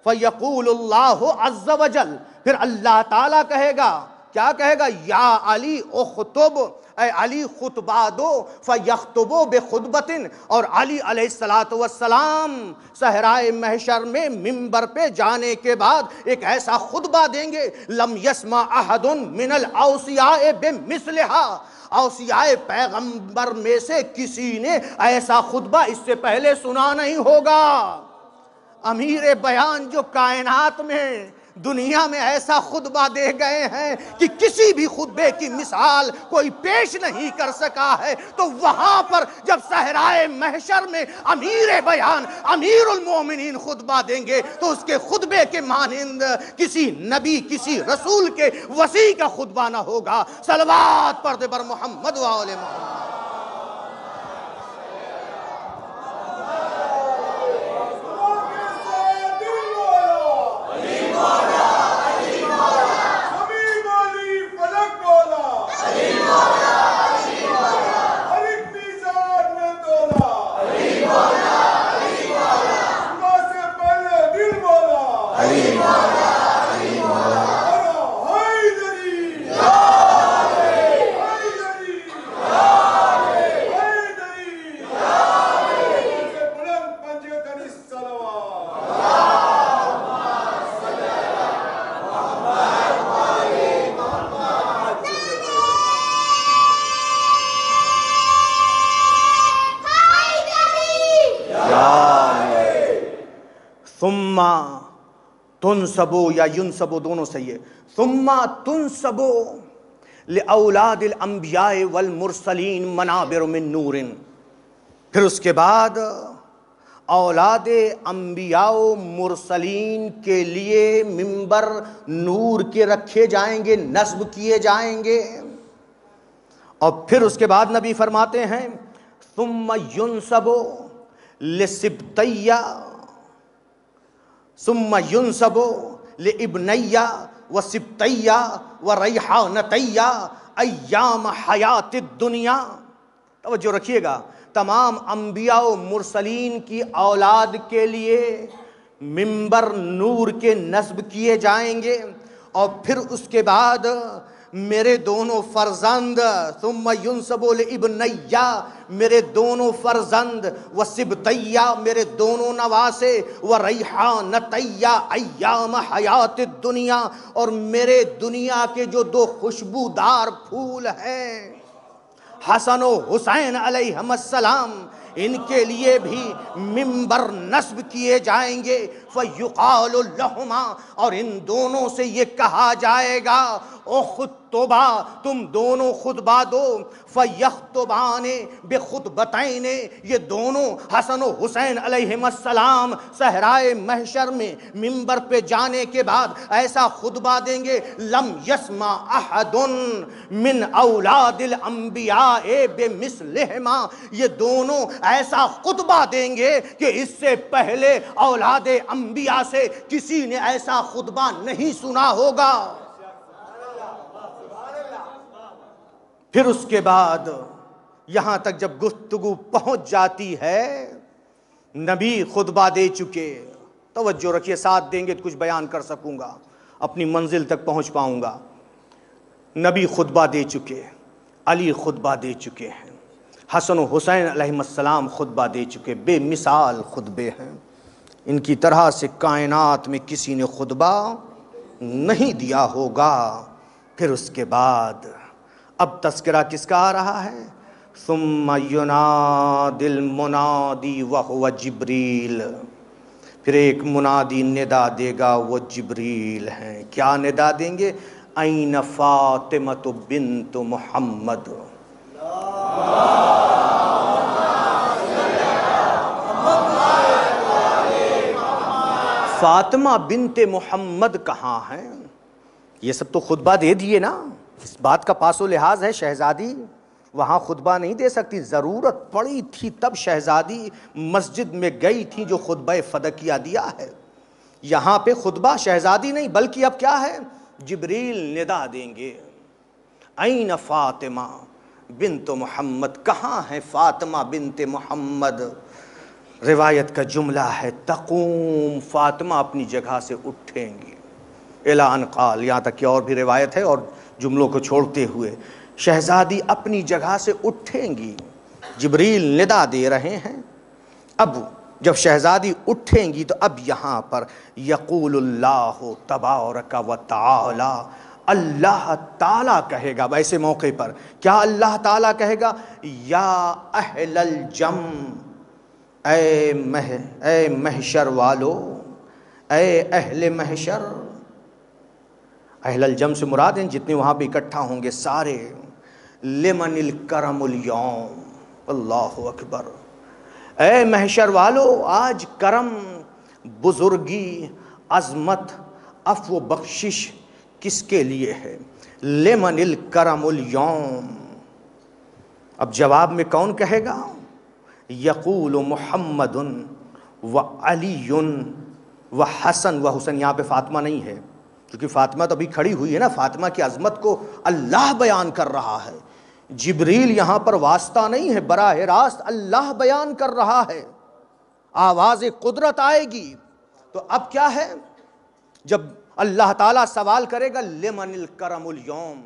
فَيَقُولُ اللَّهُ عَزَّ وَجَلَّ، پھر اللہ تعالیٰ کہے گا، کیا کہے گا؟ یا علی اخطب، اے علی خطبہ دو، فَيَخْطُبُ بِخُطْبَةٍ، اور علی علیہ السلام صحرائے محشر میں منبر پہ جانے کے بعد ایک ایسا خطبہ دیں گے لم یسمع احد من الاوصیاء بمثلہا، اوصیاء پیغمبر میں سے کسی نے ایسا خطبہ اس سے پہلے سنا نہیں ہوگا۔ امیر بیان جو کائنات میں دنیا میں ایسا خطبہ دے گئے ہیں کہ کسی بھی خطبے کی مثال کوئی پیش نہیں کر سکا ہے، تو وہاں پر جب صحرائے محشر میں امیر بیان امیر المومنین خطبہ دیں گے تو اس کے خطبے کے مانند کسی نبی کسی رسول کے وصی کا خطبہ نہ ہوگا۔ صلوات پڑھتے بر محمد و آل محمد۔ ثم تنصبو یا ینصبو دونوں صحیح ہے، ثم تنصبو لأولاد الانبیاء والمرسلین منابر من نور، پھر اس کے بعد اولاد انبیاء و مرسلین کے لیے منبر نور کے رکھے جائیں گے، نصب کیے جائیں گے۔ اور پھر اس کے بعد نبی فرماتے ہیں ثم ينصب لسبطیہ ثم ينصب لابنیہ وسبطیہ وریحانتیہ ایام حیات الدنیا۔ توجہ رکھیے گا، تمام انبیاء و مرسلین کی اولاد کے لیے منبر نور کے نصب کیے جائیں گے، اور پھر اس کے بعد میرے دونوں فرزند، ثم ینسب لابنیا، میرے دونوں فرزند، وسبطیا، میرے دونوں نواسے، وریحانتیا ایام حیات الدنیا، اور میرے دنیا کے جو دو خوشبودار پھول ہیں حسن و حسین علیہم السلام، ان کے لیے بھی منبر نصب کیے جائیں گے، فَيُقَالُ لَهُمَا، اور ان دونوں سے یہ کہا جائے گا اخطبا، تم دونوں خطبہ دو، فَيَخْطُبَانِ بِخُطْبَتَيْنِ، یہ دونوں حسن و حسین علیہم السلام صحرائے محشر میں منبر پہ جانے کے بعد ایسا خطبہ دیں گے، لم یسمع احد من اولاد الانبیاء بمثلہما، یہ دونوں ایسا خطبہ دیں گے کہ اس سے پہلے اولاد انبیاء سے کسی نے ایسا خطبہ نہیں سنا ہوگا۔ پھر اس کے بعد یہاں تک جب گفتگو پہنچ جاتی ہے، نبی خطبہ دے چکے، توجہ رکھیے، ساتھ دیں گے تو کچھ بیان کر سکوں گا، اپنی منزل تک پہنچ پاؤں گا۔ نبی خطبہ دے چکے، علی خطبہ دے چکے ہیں، حسن و حسین علیہ السلام خطبہ دے چکے، بے مثال خطبے ہیں، ان کی طرح سے کائنات میں کسی نے خطبہ نہیں دیا ہوگا۔ پھر اس کے بعد اب تذکرہ کس کا آ رہا ہے؟ ثم ینادی المنادی وہو جبریل، پھر ایک منادی ندا دے گا، وہ جبریل ہیں۔ کیا ندا دیں گے؟ این فاطمہ بنت محمد، فاطمہ بنت محمد کہاں ہیں؟ یہ سب تو خطبہ دے دیے نا، اس بات کا پاس و لحاظ ہے شہزادی وہاں خطبہ نہیں دے سکتی، ضرورت پڑی تھی تب شہزادی مسجد میں گئی تھی جو خطبہ فدکیہ دیا ہے۔ یہاں پہ خطبہ شہزادی نہیں بلکہ اب کیا ہے؟ جبریل ندا دیں گے، این فاطمہ بنت محمد، کہاں ہے فاطمہ بنت محمد؟ روایت کا جملہ ہے تقوم، فاطمہ اپنی جگہ سے اٹھیں گی، اعلان قال، یہاں تک کہ اور بھی روایت ہے، اور جملوں کو چھوڑتے ہوئے شہزادی اپنی جگہ سے اٹھیں گی، جبریل ندا دے رہے ہیں۔ اب جب شہزادی اٹھیں گی تو اب یہاں پر یقول اللہ تبارک و تعالی، اللہ تعالیٰ کہے گا ویسے موقع پر، کیا اللہ تعالیٰ کہے گا؟ یا اہل الجم، اے محشر والو، اے اہل محشر، اہل الجم سے مراد ہیں جتنے وہاں پہ اکٹھا ہوں گے سارے، لمن الکرم اليوم، اللہ اکبر، اے محشر والو آج کرم، بزرگی، عظمت، عفو و بخشش کس کے لیے ہے؟ لمن الکرم اليوم۔ اب جواب میں کون کہے گا؟ یقول محمد و علی و حسن و حسن، یہاں پہ فاطمہ نہیں ہے کیونکہ فاطمہ تو ابھی کھڑی ہوئی ہے نا، فاطمہ کی عظمت کو اللہ بیان کر رہا ہے، جبریل یہاں پر واسطہ نہیں ہے، براہ راست اللہ بیان کر رہا ہے، آواز قدرت آئے گی۔ تو اب کیا ہے؟ جب اللہ تعالیٰ سوال کرے گا لمن الکرم اليوم،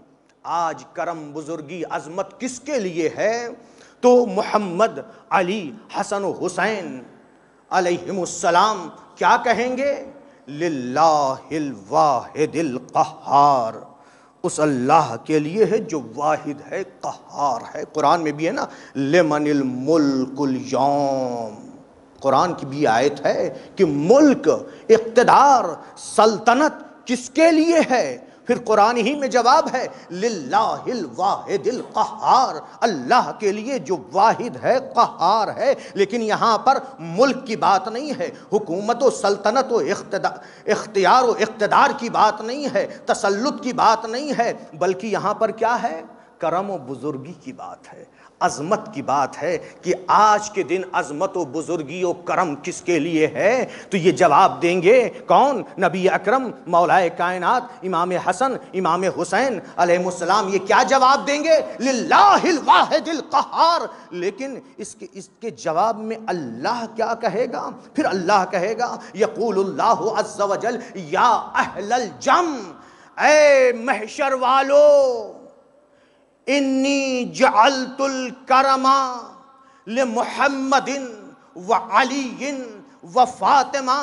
آج کرم، بزرگی، عظمت کس کے لیے ہے؟ تو محمد، علی، حسن و حسین علیہم السلام کیا کہیں گے؟ للہ الواحد القہار، اس اللہ کے لیے ہے جو واحد ہے، قہار ہے۔ قرآن میں بھی ہے نا لمن الملک اليوم، قرآن کی بھی آیت ہے کہ ملک، اقتدار، سلطنت کس کے لیے ہے؟ پھر قرآن ہی میں جواب ہے للہ الواحد القہار، اللہ کے لیے جو واحد ہے، قہار ہے۔ لیکن یہاں پر ملک کی بات نہیں ہے، حکومت و سلطنت و اختیار و اقتدار کی بات نہیں ہے، تسلط کی بات نہیں ہے، بلکہ یہاں پر کیا ہے؟ کرم و بزرگی کی بات ہے، عظمت کی بات ہے کہ آج کے دن عظمت و بزرگی و کرم کس کے لیے ہے؟ تو یہ جواب دیں گے کون؟ نبی اکرم، مولا کائنات، امام حسن، امام حسین علیہ السلام۔ یہ کیا جواب دیں گے؟ للہ الواحد القہار۔ لیکن اس کے جواب میں اللہ کیا کہے گا؟ پھر اللہ کہے گا یقول اللہ عز وجل یا اہل الجم، اے محشر والو، انی جعلت الکرم لمحمد وعلی وفاطمہ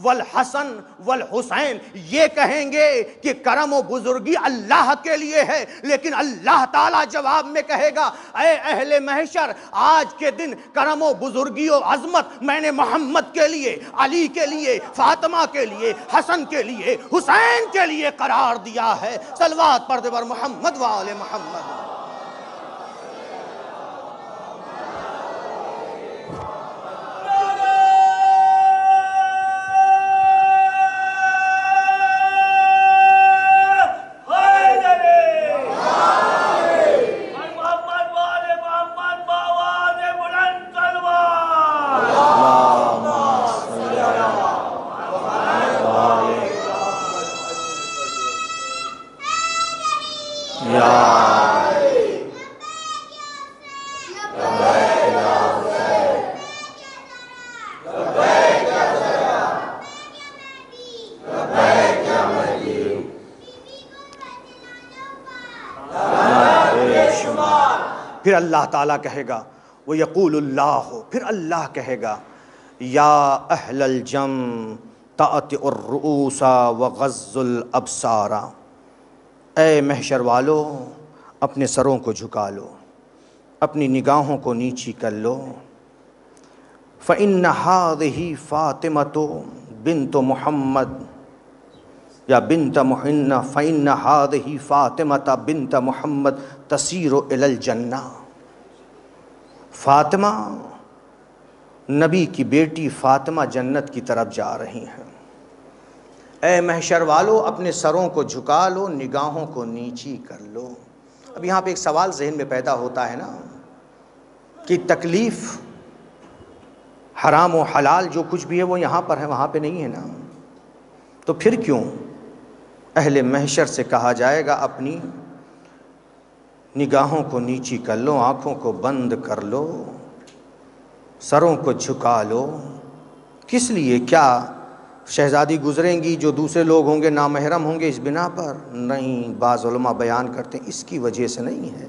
والحسن والحسین. یہ کہیں گے کہ کرم و بزرگی اللہ کے لیے ہے، لیکن اللہ تعالیٰ جواب میں کہے گا اے اہل محشر، آج کے دن کرم و بزرگی و عظمت میں نے محمد کے لیے، علی کے لیے، فاطمہ کے لیے، حسن کے لیے، حسین کے لیے قرار دیا ہے. صلوات پڑھ بر محمد و آل محمد. پھر اللہ تعالیٰ کہے گا وَيَقُولُ اللَّهُ، پھر اللہ کہے گا یا اہل الجم تَأْتِئُ الرُّؤُوسَ وَغَضُّ الْأَبْصَارَ. اے محشر والو، اپنے سروں کو جھکا لو، اپنی نگاہوں کو نیچی کر لو. فَإِنَّ هَذِهِ فَاطِمَةُ بِنْتُ مُحَمَّد یا بنت محنہ فإن هذه فاطمة بنت محمد تسیر إلی الجنہ. فاطمہ، نبی کی بیٹی فاطمہ جنت کی طرف جا رہی ہیں. اے محشر والو، اپنے سروں کو جھکا لو، نگاہوں کو نیچی کر لو. اب یہاں پہ ایک سوال ذہن میں پیدا ہوتا ہے نا کہ تکلیف، حرام و حلال جو کچھ بھی ہے وہ یہاں پر ہے، وہاں پہ نہیں ہے نا. تو پھر کیوں اہل محشر سے کہا جائے گا اپنی نگاہوں کو نیچی کر لو، آنکھوں کو بند کر لو، سروں کو جھکا لو؟ کس لیے؟ کیا شہزادی گزریں گی جو دوسرے لوگ ہوں گے نامحرم ہوں گے اس بنا پر؟ نہیں، بعض علماء بیان کرتے ہیں اس کی وجہ سے نہیں ہے.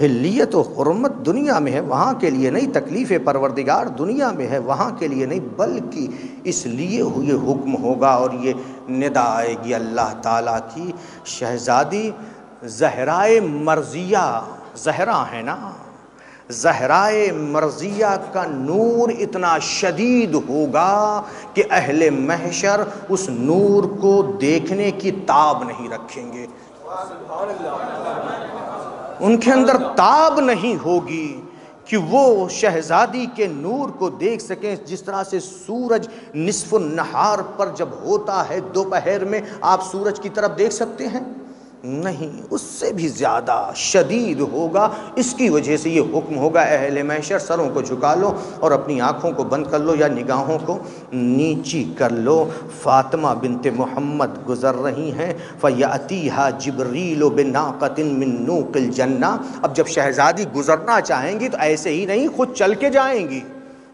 حلیت و حرمت دنیا میں ہے، وہاں کے لیے نہیں. تکلیف پروردگار دنیا میں ہے، وہاں کے لیے نہیں. بلکہ اس لیے یہ حکم ہوگا اور یہ ندا آئے گی اللہ تعالیٰ کی، شہزادی زہرائے مرضیہ، زہرا ہے نا، زہرائے مرضیہ کا نور اتنا شدید ہوگا کہ اہل محشر اس نور کو دیکھنے کی تاب نہیں رکھیں گے. ان کے اندر تاب نہیں ہوگی کہ وہ شہزادی کے نور کو دیکھ سکیں. جس طرح سے سورج نصف النہار پر جب ہوتا ہے دوپہر میں، آپ سورج کی طرف دیکھ سکتے ہیں؟ نہیں، اس سے بھی زیادہ شدید ہوگا. اس کی وجہ سے یہ حکم ہوگا اہل محشر سروں کو جھکا لو اور اپنی آنکھوں کو بند کر لو یا نگاہوں کو نیچی کر لو. فاطمہ بنت محمد گزر رہی ہیں. فَيَأْتِيهَا جِبْرِيلُ بِنَاقَةٍ مِّن نُوقِ الْجَنَّةِ. اب جب شہزادی گزرنا چاہیں گی تو ایسے ہی نہیں خود چل کے جائیں گی،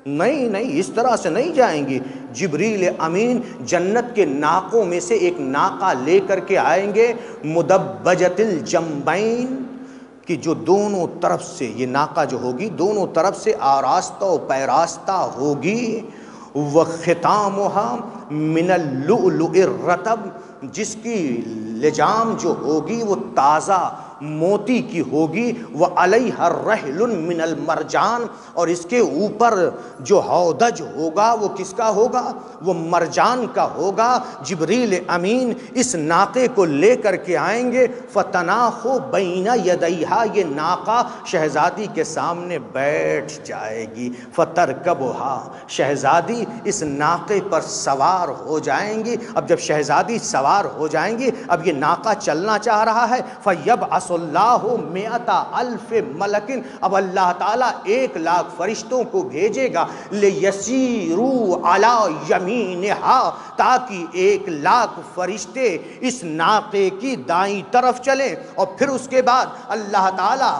نہیں، اس طرح سے نہیں جائیں گی. جبریل امین جنت کے ناقوں میں سے ایک ناقہ لے کر کے آئیں گے، مدبجۃ الجنبین، کہ جو دونوں طرف سے، یہ ناقہ جو ہوگی دونوں طرف سے آراستہ و پیراستہ ہوگی. وختامها من اللؤلؤ الرطب، جس کی لجام جو ہوگی وہ تازہ موتی کی ہوگی. وعلیہ الرحل من المرجان، اور اس کے اوپر جو ہودج ہوگا وہ کس کا ہوگا؟ وہ مرجان کا ہوگا. جبریل امین اس ناقے کو لے کر کے آئیں گے. فتناخ بین یدیہا، یہ ناقہ شہزادی کے سامنے بیٹھ جائے گی. فترکبہا، شہزادی اس ناقے پر سوار ہو جائیں گی. اب جب شہزادی سوار ہو جائیں گی، اب یہ ناقہ چلنا چاہ رہا ہے. فیبعث یبعث اللہ مئۃ الف ملک، اب اللہ تعالیٰ 1,00,000 فرشتوں کو بھیجے گا، لیسیروا علی یمینہا، تاکہ 1,00,000 فرشتے اس ناقے کی دائیں طرف چلیں، اور پھر اس کے بعد اللہ تعالیٰ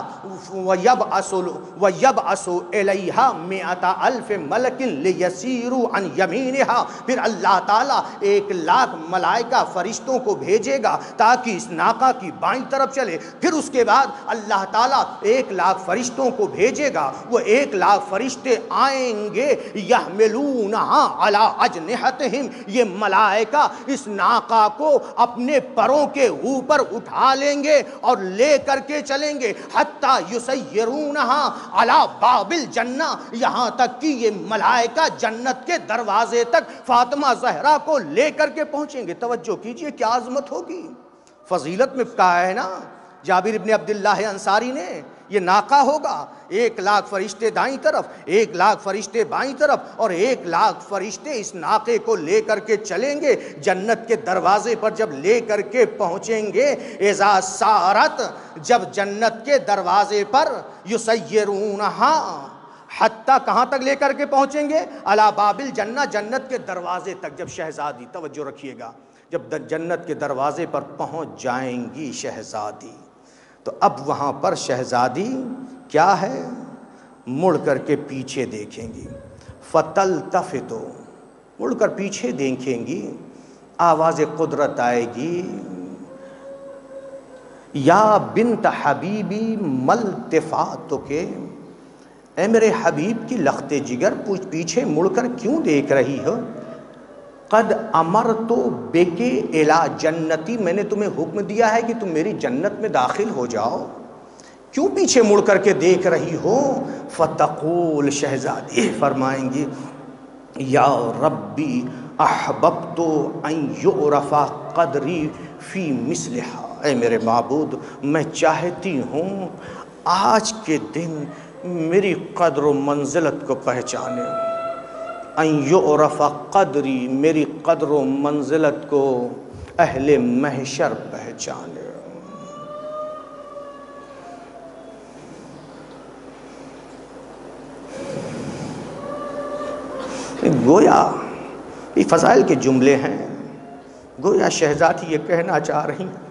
وَيَبْعَثُ إِلَيْهَا مِئَةَ أَلْفٍ مَلَكٍ لِيَسِيرُوا عَنْ يَمِينِهَا، پھر اللہ تعالیٰ 1,00,000 ملائکہ فرشتوں کو بھیجے گا تاکہ اس ناقہ کی بائیں طرف چلے، پھر اس کے بعد اللہ تعالیٰ 1,00,000 فرشتوں کو بھیجے گا، وہ 1,00,000 فرشتے آئیں گے، يَحْمِلُونَهَا عَلَىٰ أَجْنِحَتِهِمْ، یہ ملائکہ اس ناقہ کو اپنے پروں کے اوپر اٹھا لیں گے اور لے کر کے چلیں گے، حتیٰ یسیرونہا علی باب الجنہ، یہاں تک کہ یہ ملائکہ جنت کے دروازے تک فاطمہ زہرا کو لے کر کے پہنچیں گے۔ توجہ کیجئے کیا عظمت ہوگی، فضیلت میں کہا ہے نا جابر ابن عبداللہ انصاری نے، یہ ناقہ ہوگا، 1,00,000 فرشتے دائیں طرف، 1,00,000 فرشتے بائیں طرف، اور 1,00,000 فرشتے اس ناقے کو لے کر کے چلیں گے جنت کے دروازے پر۔ جب لے کر کے پہنچیں گے، اذا سارت، جب جنت کے دروازے پر، یسیرونہا، حتیٰ کہاں تک لے کر کے پہنچیں گے، علی باب الجنہ، جنت کے دروازے تک۔ جب شہزادی، توجہ رکھیے گا، جب جنت کے دروازے پر پہنچ جائیں گی شہزادی، تو اب وہاں پر شہزادی کیا ہے، مڑ کر کے پیچھے دیکھیں گی، فتلتفت، مڑ کر پیچھے دیکھیں گی، آواز قدرت آئے گی، یا بنت حبیبی ملتفاتک، اے میرے حبیب کی لخت جگر، پیچھے مڑ کر کیوں دیکھ رہی ہو، قد امرت بک الی جنتی، میں نے تمہیں حکم دیا ہے کہ تم میری جنت میں داخل ہو جاؤ، کیوں پیچھے مڑ کر کے دیکھ رہی ہو؟ فتقول، شہزادی فرمائیں گی، یا ربی احببت ان یعرف قدری فی مثلہا، اے میرے معبود میں چاہتی ہوں آج کے دن میری قدر و منزلت کو پہچانے، ان یعرف قدری، میری قدر و منزلت کو اہل محشر پہچانے۔ گویا یہ فضائل کے جملے ہیں، گویا شہزادی یہ کہنا چاہ رہی ہیں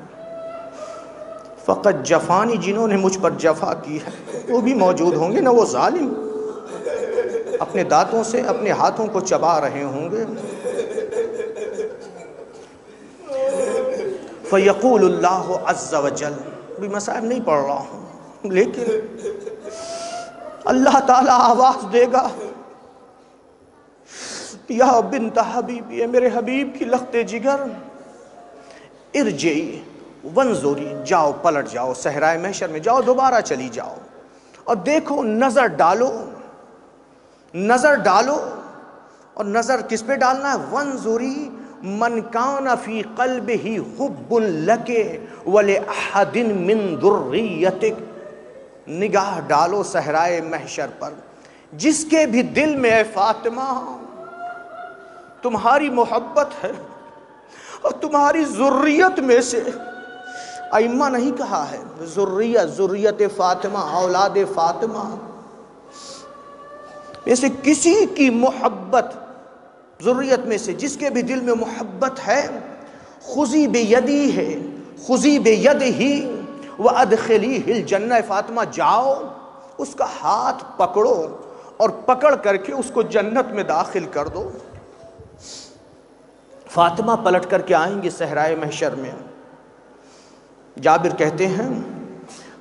فقط جفانی، جنہوں نے مجھ پر جفا کی ہے وہ بھی موجود ہوں گے، نہ وہ ظالم اپنے دانتوں سے اپنے ہاتھوں کو چبا رہے ہوں گے۔ فیقول اللہ عز وجل، بھی مصائب نہیں پڑھ رہا ہوں، لیکن اللہ تعالیٰ آواز دے گا، یا بنت حبیبی، اے میرے حبیب کی لخت جگر، ارجعی وانظری، جاؤ پلٹ جاؤ صحرائے محشر میں، جاؤ دوبارہ چلی جاؤ اور دیکھو، نظر ڈالو، نظر ڈالو، اور نظر کس پہ ڈالنا ہے؟ وانظری من کان فی قلبہ حب لک ولأحد من ذریتک، نگاہ ڈالو صحرائے محشر پر، جس کے بھی دل میں اے فاطمہ تمہاری محبت ہے، اور تمہاری ذریت میں سے، ائمہ نہیں کہا ہے، ذریت فاطمہ، اولاد فاطمہ میں سے کسی کی محبت، ذریت میں سے جس کے بھی دل میں محبت ہے، خذی بیدی ہے، خذی بیدہی وادخلیہ الجنہ، فاطمہ جاؤ اس کا ہاتھ پکڑو اور پکڑ کر کے اس کو جنت میں داخل کر دو۔ فاطمہ پلٹ کر کے آئیں گے صحرائے محشر میں، جابر کہتے ہیں،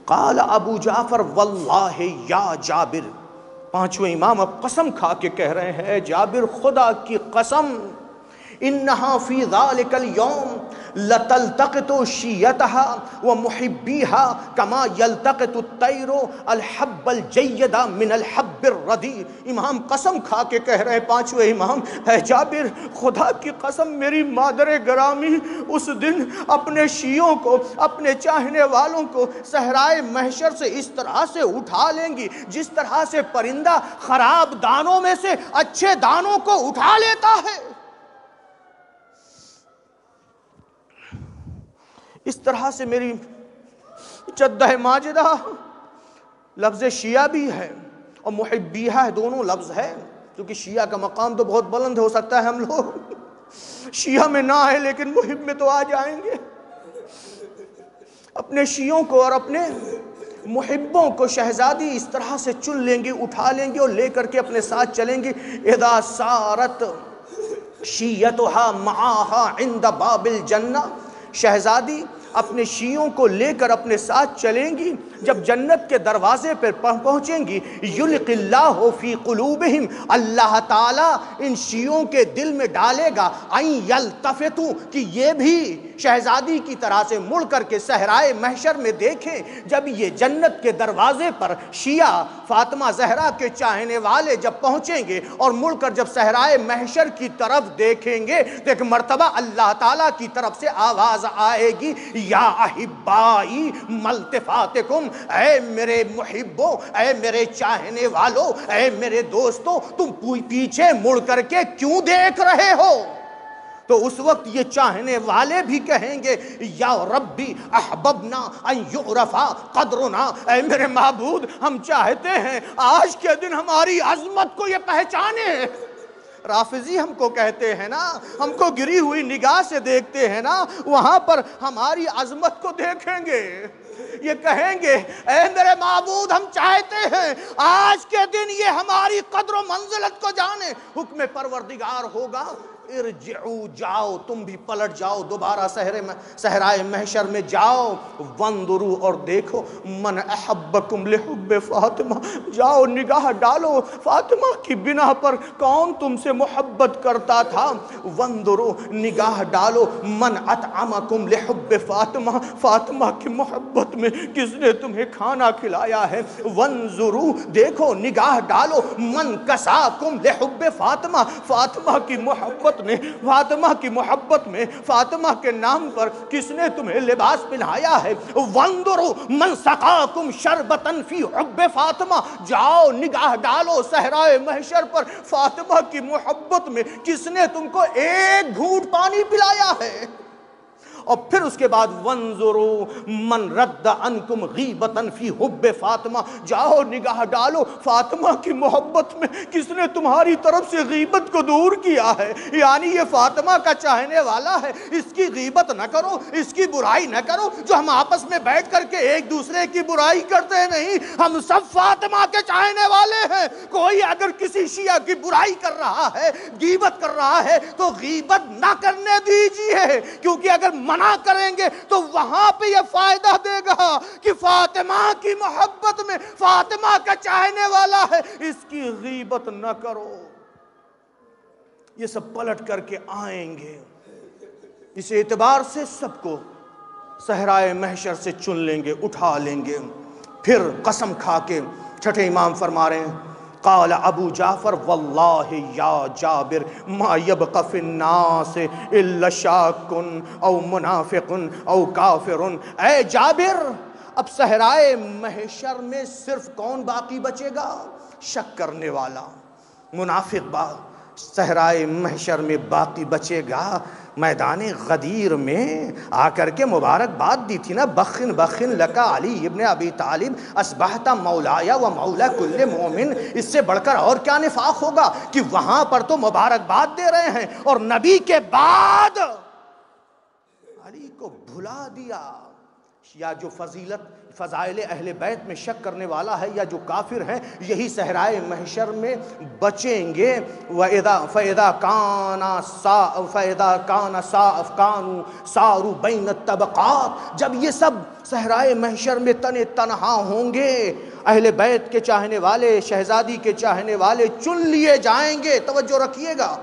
قال ابو جعفر واللہ یا جابر، پانچویں امام اب قسم کھا کے کہہ رہے ہیں، جابر خدا کی قسم، انہا فی ذالک اليوم لتلتقط شیتها ومحبیها کما یلتقط الطیر الحب الجید من الحب الردی۔ امام قسم کھا کے کہہ رہے ہیں، پانچویں امام، اے جابر خدا کی قسم، میری مادر گرامی اس دن اپنے شیعوں کو، اپنے چاہنے والوں کو صحرائے محشر سے اس طرح سے اٹھا لیں گی جس طرح سے پرندہ خراب دانوں میں سے اچھے دانوں کو اٹھا لیتا ہے، اس طرح سے میری سجدہ ماجدہ لفظ شیعہ بھی ہے اور محبیہ ہے، دونوں لفظ ہے، کیونکہ شیعہ کا مقام تو بہت بلند ہو سکتا ہے، ہم لوگ شیعہ میں نہ آئے لیکن محب میں تو آ جائیں گے۔ اپنے شیعوں کو اور اپنے محبوں کو شہزادی اس طرح سے چن لیں گی، اٹھا لیں گی اور لے کر کے اپنے ساتھ چلیں گی۔ اذا سارت شیعتها معاها عند باب الجنہ، شہزادی اپنے شیعوں کو لے کر اپنے ساتھ چلیں گی، جب جنت کے دروازے پر پہنچیں گی، یلقی اللہ فی قلوبہم، اللہ تعالیٰ ان شیعوں کے دل میں ڈالے گا، ان یلتفتوا، کہ یہ بھی شہزادی کی طرح سے مڑ کر کے صحرائے محشر میں دیکھیں۔ جب یہ جنت کے دروازے پر شیعہ فاطمہ زہرا کے چاہنے والے جب پہنچیں گے اور مڑ کر جب صحرائے محشر کی طرف دیکھیں گے تو ایک مرتبہ اللہ تعالیٰ کی طرف سے آواز آئے گی، یا احبائی ملتفاتکم، اے میرے محبوں، اے میرے چاہنے والوں، اے میرے دوستوں، تم پیچھے مڑ کر کے کیوں دیکھ رہے ہو؟ تو اس وقت یہ چاہنے والے بھی کہیں گے، یا ربی احببنا ان یعرفا قدرنا، اے میرے معبود ہم چاہتے ہیں آج کے دن ہماری عظمت کو یہ پہچانے۔ رافضی ہم کو کہتے ہیں نا، ہم کو گری ہوئی نگاہ سے دیکھتے ہیں نا، وہاں پر ہماری عظمت کو دیکھیں گے، یہ کہیں گے اے میرے معبود ہم چاہتے ہیں آج کے دن یہ ہماری قدر و منزلت کو جانے۔ حکم پروردگار ہوگا، ارجعو، جاؤ، تم بھی پلٹ جاؤ، دوبارہ صحرائے محشر میں جاؤ، وانظرو، اور دیکھو، من احبکم لحب فاطمہ، جاؤ نگاہ ڈالو فاطمہ کی بنا پر کون تم سے محبت کرتا تھا، وانظرو، نگاہ ڈالو، من اطعمکم لحب فاطمہ، فاطمہ کی محبت میں کس نے تمہیں کھانا کھلایا ہے، وانظرو، دیکھو نگاہ ڈالو، من کساکم لحب فاطمہ، فاطمہ کی محبت میں، فاطمہ کی محبت میں، فاطمہ کے نام پر کس نے تمہیں لباس پہنایا ہے، وانظروا من سقاکم شربتا فی حب فاطمہ، جاؤ نگاہ ڈالو صحرائے محشر پر فاطمہ کی محبت میں کس نے تم کو ایک گھونٹ پانی پلایا ہے۔ اور پھر اس کے بعد وانظروا من رد عنکم غیبتا فی حب فاطمہ، جاؤ نگاہ ڈالو فاطمہ کی محبت میں کس نے تمہاری طرف سے غیبت کو دور کیا ہے، یعنی یہ فاطمہ کا چاہنے والا ہے، اس کی غیبت نہ کرو، اس کی برائی نہ کرو، جو ہم آپس میں بیٹھ کر کے ایک دوسرے کی برائی کرتے ہیں، نہیں، ہم سب فاطمہ کے چاہنے والے ہیں۔ کوئی اگر کسی شیعہ کی برائی کر رہا ہے، غیبت کر رہا ہے تو غیبت نہ کرنے دیجیے، کیونکہ اگر منع کریں گے تو وہاں پہ یہ فائدہ دے گا کہ فاطمہ کی محبت میں فاطمہ کا چاہنے والا ہے، اس کی غیبت نہ کرو۔ یہ سب پلٹ کر کے آئیں گے، اس اعتبار سے سب کو صحرائے محشر سے چن لیں گے، اٹھا لیں گے۔ پھر قسم کھا کے چھٹے امام فرما رہے ہیں، قال ابو جعفر واللہ یا جابر ما یبق فی الناس الا شاک او منافق او کافر، اے جابر اب صحرائے محشر میں صرف کون باقی بچے گا؟ شک کرنے والا، منافق صحرائے محشر میں باقی بچے گا۔ میدان غدیر میں آ کر کے مبارکباد دی تھی نا، بخن بخن لکا علی ابن ابی طالب اصبحت مولایا و مولا کل مومن، اس سے بڑھ کر اور کیا نفاق ہوگا کہ وہاں پر تو مبارکباد دے رہے ہیں اور نبی کے بعد علی کو بھلا دیا۔ یا جو فضائل اہل بیت میں شک کرنے والا ہے یا جو کافر ہیں، یہی صحرائے محشر میں بچیں گے۔ فَإِذَا كَانَ سَارُوا بَيْنَ الطَّبَقَاتِ، جب یہ سب صحرائے محشر میں تنہا ہوں گے، اہل بیت کے چاہنے والے، شہزادی کے چاہنے والے چن لیے جائیں گے۔ توجہ رکھیے گا،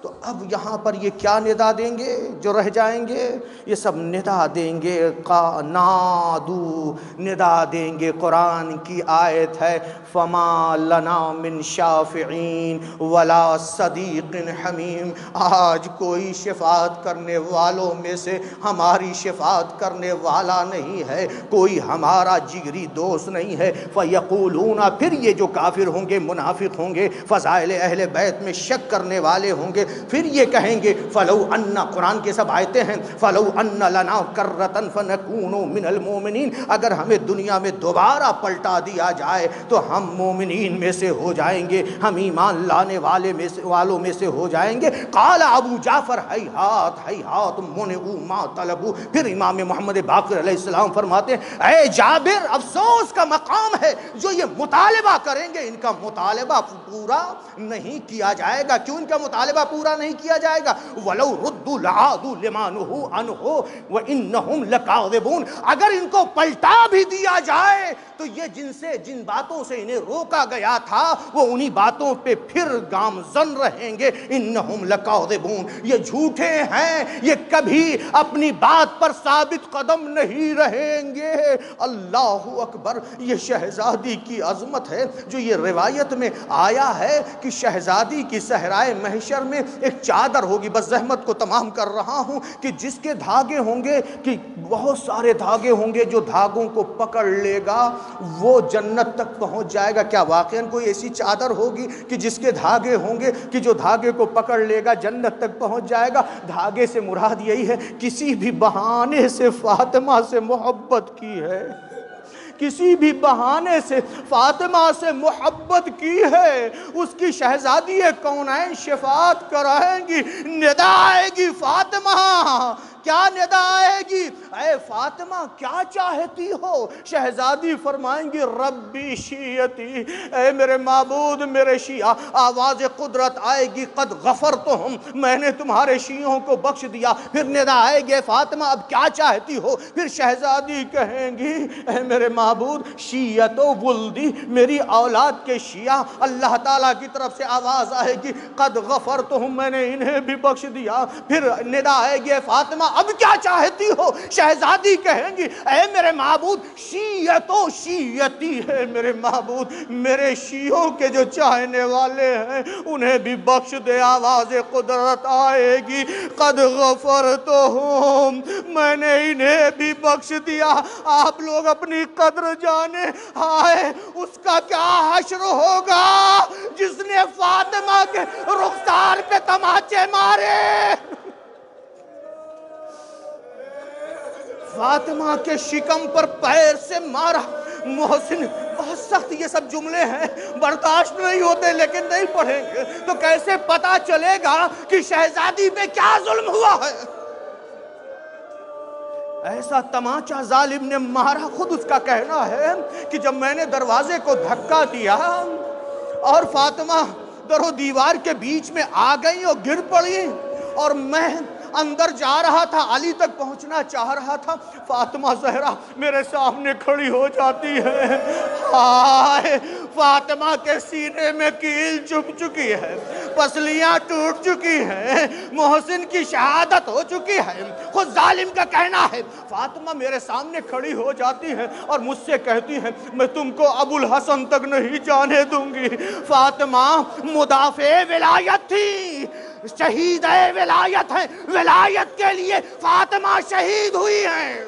تو اب یہاں پر یہ کیا ندا دیں گے جو رہ جائیں گے؟ یہ سب ندا دیں گے، نادو، ندا دیں گے۔ قرآن کی آیت ہے، فما لنا من شافعین ولا صدیق حمیم، آج کوئی شفاعت کرنے والوں میں سے ہماری شفاعت کرنے والا نہیں ہے، کوئی ہمارا جگری دوست نہیں ہے۔ فیقولون، پھر یہ جو کافر ہوں گے، منافق ہوں گے، فضائل اہل بیت میں شک کرنے والے ہوں گے، پھر یہ کہیں گے فلو ان، قرآن کے سب آیتیں ہیں، فلو ان لنا کرۃ فنکون من المؤمنین، اگر ہمیں دنیا میں دوبارہ پلٹا دیا جائے تو ہم مومنین میں سے ہو جائیں گے، ہم ایمان لانے والوں میں سے ہو جائیں گے۔ قال ابو جعفر ہیہات ہیہات منعوا ما طلبوا، پھر امام محمد باقر علیہ السلام فرماتے ہیں اے جابر، افسوس کا مقام ہے جو یہ مطالبہ کریں گے، ان کا مطالبہ پورا نہیں کیا جائے گا۔ کیوں ان کا مطالبہ پورا نہیں کیا جائے گا؟ وَلَوْ رُدُّوا لَعَادُوا لِمَا نُهُوا عَنْهُ وَإِنَّهُمْ لَكَاذِبُونَ، اگر ان کو پلٹا بھی دیا جائے تو یہ جن باتوں سے انہیں روکا گیا تھا وہ انہی باتوں پہ پھر گامزن رہیں گے۔ انہم لکاذبون، یہ جھوٹے ہیں، یہ کبھی اپنی بات پر ثابت قدم نہیں رہیں گے۔ اللہ اکبر، یہ شہزادی کی عظمت ہے جو یہ روایت میں آیا ہے کہ شہزادی کی صحرائے محشر میں ایک چادر ہوگی، بس زحمت کو تمام کر رہا ہوں، کہ جس کے دھاگے ہوں گے، کہ بہت سارے دھاگے ہوں گے، جو دھاگوں کو پکڑ لے گا وہ جنت تک پہنچ جائے گا۔ کیا واقعاً کوئی ایسی چادر ہوگی کہ جس کے دھاگے ہوں گے کہ جو دھاگے کو پکڑ لے گا جنت تک پہنچ جائے گا؟ دھاگے سے مراد یہی ہے کسی بھی بہانے سے فاطمہ سے محبت کی ہے، کسی بھی بہانے سے فاطمہ سے محبت کی ہے، اس کی شہزادی کونین شفاعت کرائیں گی، ندا آئے گی فاطمہ، کیا ندا آئے گی؟ اے فاطمہ کیا چاہتی ہو؟ شہزادی فرمائیں گی ربی شیعتی، اے میرے معبود میرے شیعہ۔ آواز قدرت آئے گی قد غفرتہم، میں نے تمہارے شیعوں کو بخش دیا۔ پھر ندا آئے گی فاطمہ اب کیا چاہتی ہو؟ پھر شہزادی کہیں گی اے میرے معبود شیعت و ولدی، میری اولاد کے شیعہ۔ اللہ تعالیٰ کی طرف سے آواز آئے گی قد غفرتہم، میں نے انہیں بھی بخش دیا۔ پھر ندا آئے گی فاطمہ اب کیا چاہتی ہو؟ شہزادی کہیں گی اے میرے معبود شیعت و شیعتی ہے میرے معبود، میرے شیعوں کے جو چاہنے والے ہیں انہیں بھی بخش دے۔ آواز قدرت آئے گی قد غفرتہم، میں نے انہیں بھی بخش دیا۔ آپ لوگ اپنی قدر جانے، ہائے اس کا کیا حشر ہوگا جس نے فاطمہ کے رخسار پہ تماچے مارے، فاطمہ کے شکم پر پیر سے مارا۔ محسن، بہت سخت یہ سب جملے ہیں، برداشت نہیں ہوتے، لیکن نہیں پڑھیں گے تو کیسے پتا چلے گا کہ شہزادی پہ کیا ظلم ہوا ہے۔ ایسا تماچا ظالم نے مارا، خود اس کا کہنا ہے کہ جب میں نے دروازے کو دھکا دیا اور فاطمہ در و دیوار کے بیچ میں آ گئی اور گر پڑی، اور میں اندر جا رہا تھا، علی تک پہنچنا چاہ رہا تھا، فاطمہ زہرا میرے سامنے کھڑی ہو جاتی ہے۔ ہائے، فاطمہ کے سینے میں کیل چبھ چکی ہے، پسلیاں ٹوٹ چکی ہیں، محسن کی شہادت ہو چکی ہے۔ خود ظالم کا کہنا ہے فاطمہ میرے سامنے کھڑی ہو جاتی ہے اور مجھ سے کہتی ہے میں تم کو ابو الحسن تک نہیں جانے دوں گی۔ فاطمہ مدافع ولایت تھی، شہید ولایت ہے، ولایت کے لیے فاطمہ شہید ہوئی ہیں۔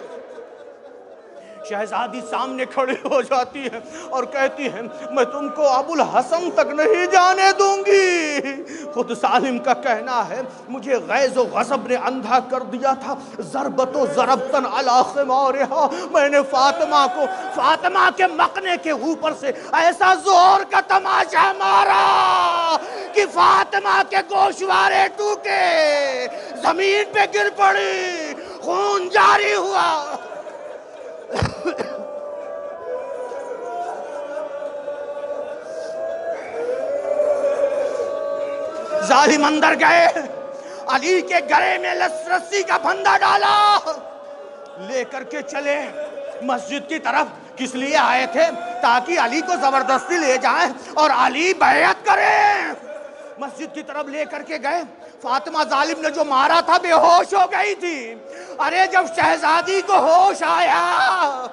شہزادی سامنے کھڑی ہو جاتی ہے اور کہتی ہے میں تم کو ابو الحسن تک نہیں جانے دوں گی۔ خود ظالم کا کہنا ہے مجھے غیظ و غضب نے اندھا کر دیا تھا، ضربت و ضربتن علی خمارہا، میں نے فاطمہ کے مقنے کے اوپر سے ایسا زور کا تماشا مارا کہ فاطمہ کے گوشوارے ٹوٹے، زمین پہ گر پڑی، خون جاری ہوا۔ ظالم اندر گئے، علی کے گلے میں رسی کا پھندا ڈالا، لے کر کے چلے مسجد کی طرف۔ کس لیے آئے تھے؟ تاکہ علی کو زبردستی لے جائیں اور علی بیعت کریں۔ مسجد کی طرف لے کر کے گئے، فاطمہ ظالم نے جو مارا تھا بے ہوش ہو گئی تھی۔ ارے جب شہزادی کو ہوش آیا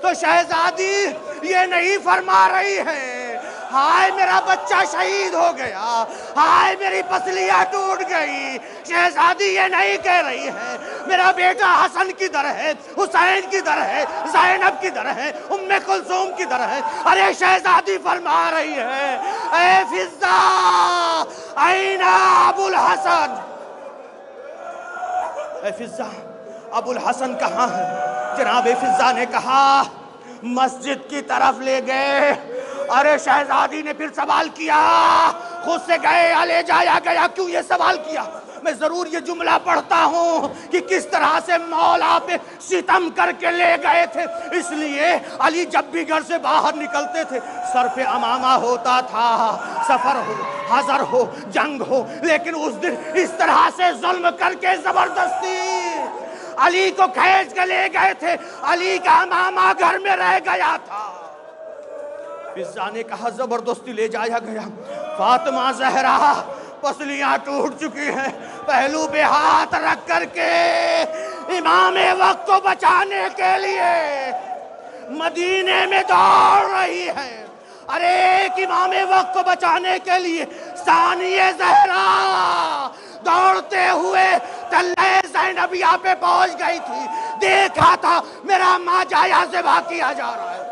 تو شہزادی یہ نہیں فرما رہی ہے ہائے میرا بچہ شہید ہو گیا، ہائے میری پسلیاں ٹوٹ گئی۔ شہزادی یہ نہیں کہہ رہی ہے میرا بیٹا حسن کی در ہے، حسین کی در ہے، زینب کی در ہے، ام کلثوم کی در ہے۔ ارے شہزادی فرما رہی ہے اے فضہ، این ابو الحسن، اے فضہ ابو الحسن کہاں ہے؟ جناب فضہ نے کہا مسجد کی طرف لے گئے۔ ارے شہزادی نے پھر سوال کیا، خود سے گئے یا لے جایا گیا؟ کیوں یہ سوال کیا؟ میں ضرور یہ جملہ پڑھتا ہوں کہ کس طرح سے مولا پہ ستم کر کے لے گئے تھے۔ اس لیے علی جب بھی گھر سے باہر نکلتے تھے سر پہ امامہ ہوتا تھا، سفر ہو، حضر ہو، جنگ ہو، لیکن اس دن اس طرح سے ظلم کر کے زبردستی علی کو کھینچ کے لے گئے تھے۔ علی کا امامہ گھر میں رہ گیا تھا۔ فضہ نے کہا زبردستی لے جایا گیا۔ فاطمہ زہرا پسلیاں ٹوٹ چکی ہیں، پہلو پہ ہاتھ رکھ کر کے امام وقت کو بچانے کے لیے مدینے میں دوڑ رہی ہے۔ ارے ایک امام وقت کو بچانے کے لیے ثانیہ زہرا دوڑتے ہوئے تلہ زینبیہ پہ پہنچ گئی تھی۔ دیکھا تھا میرا ماں جایا ذبح کیا جا رہا ہے۔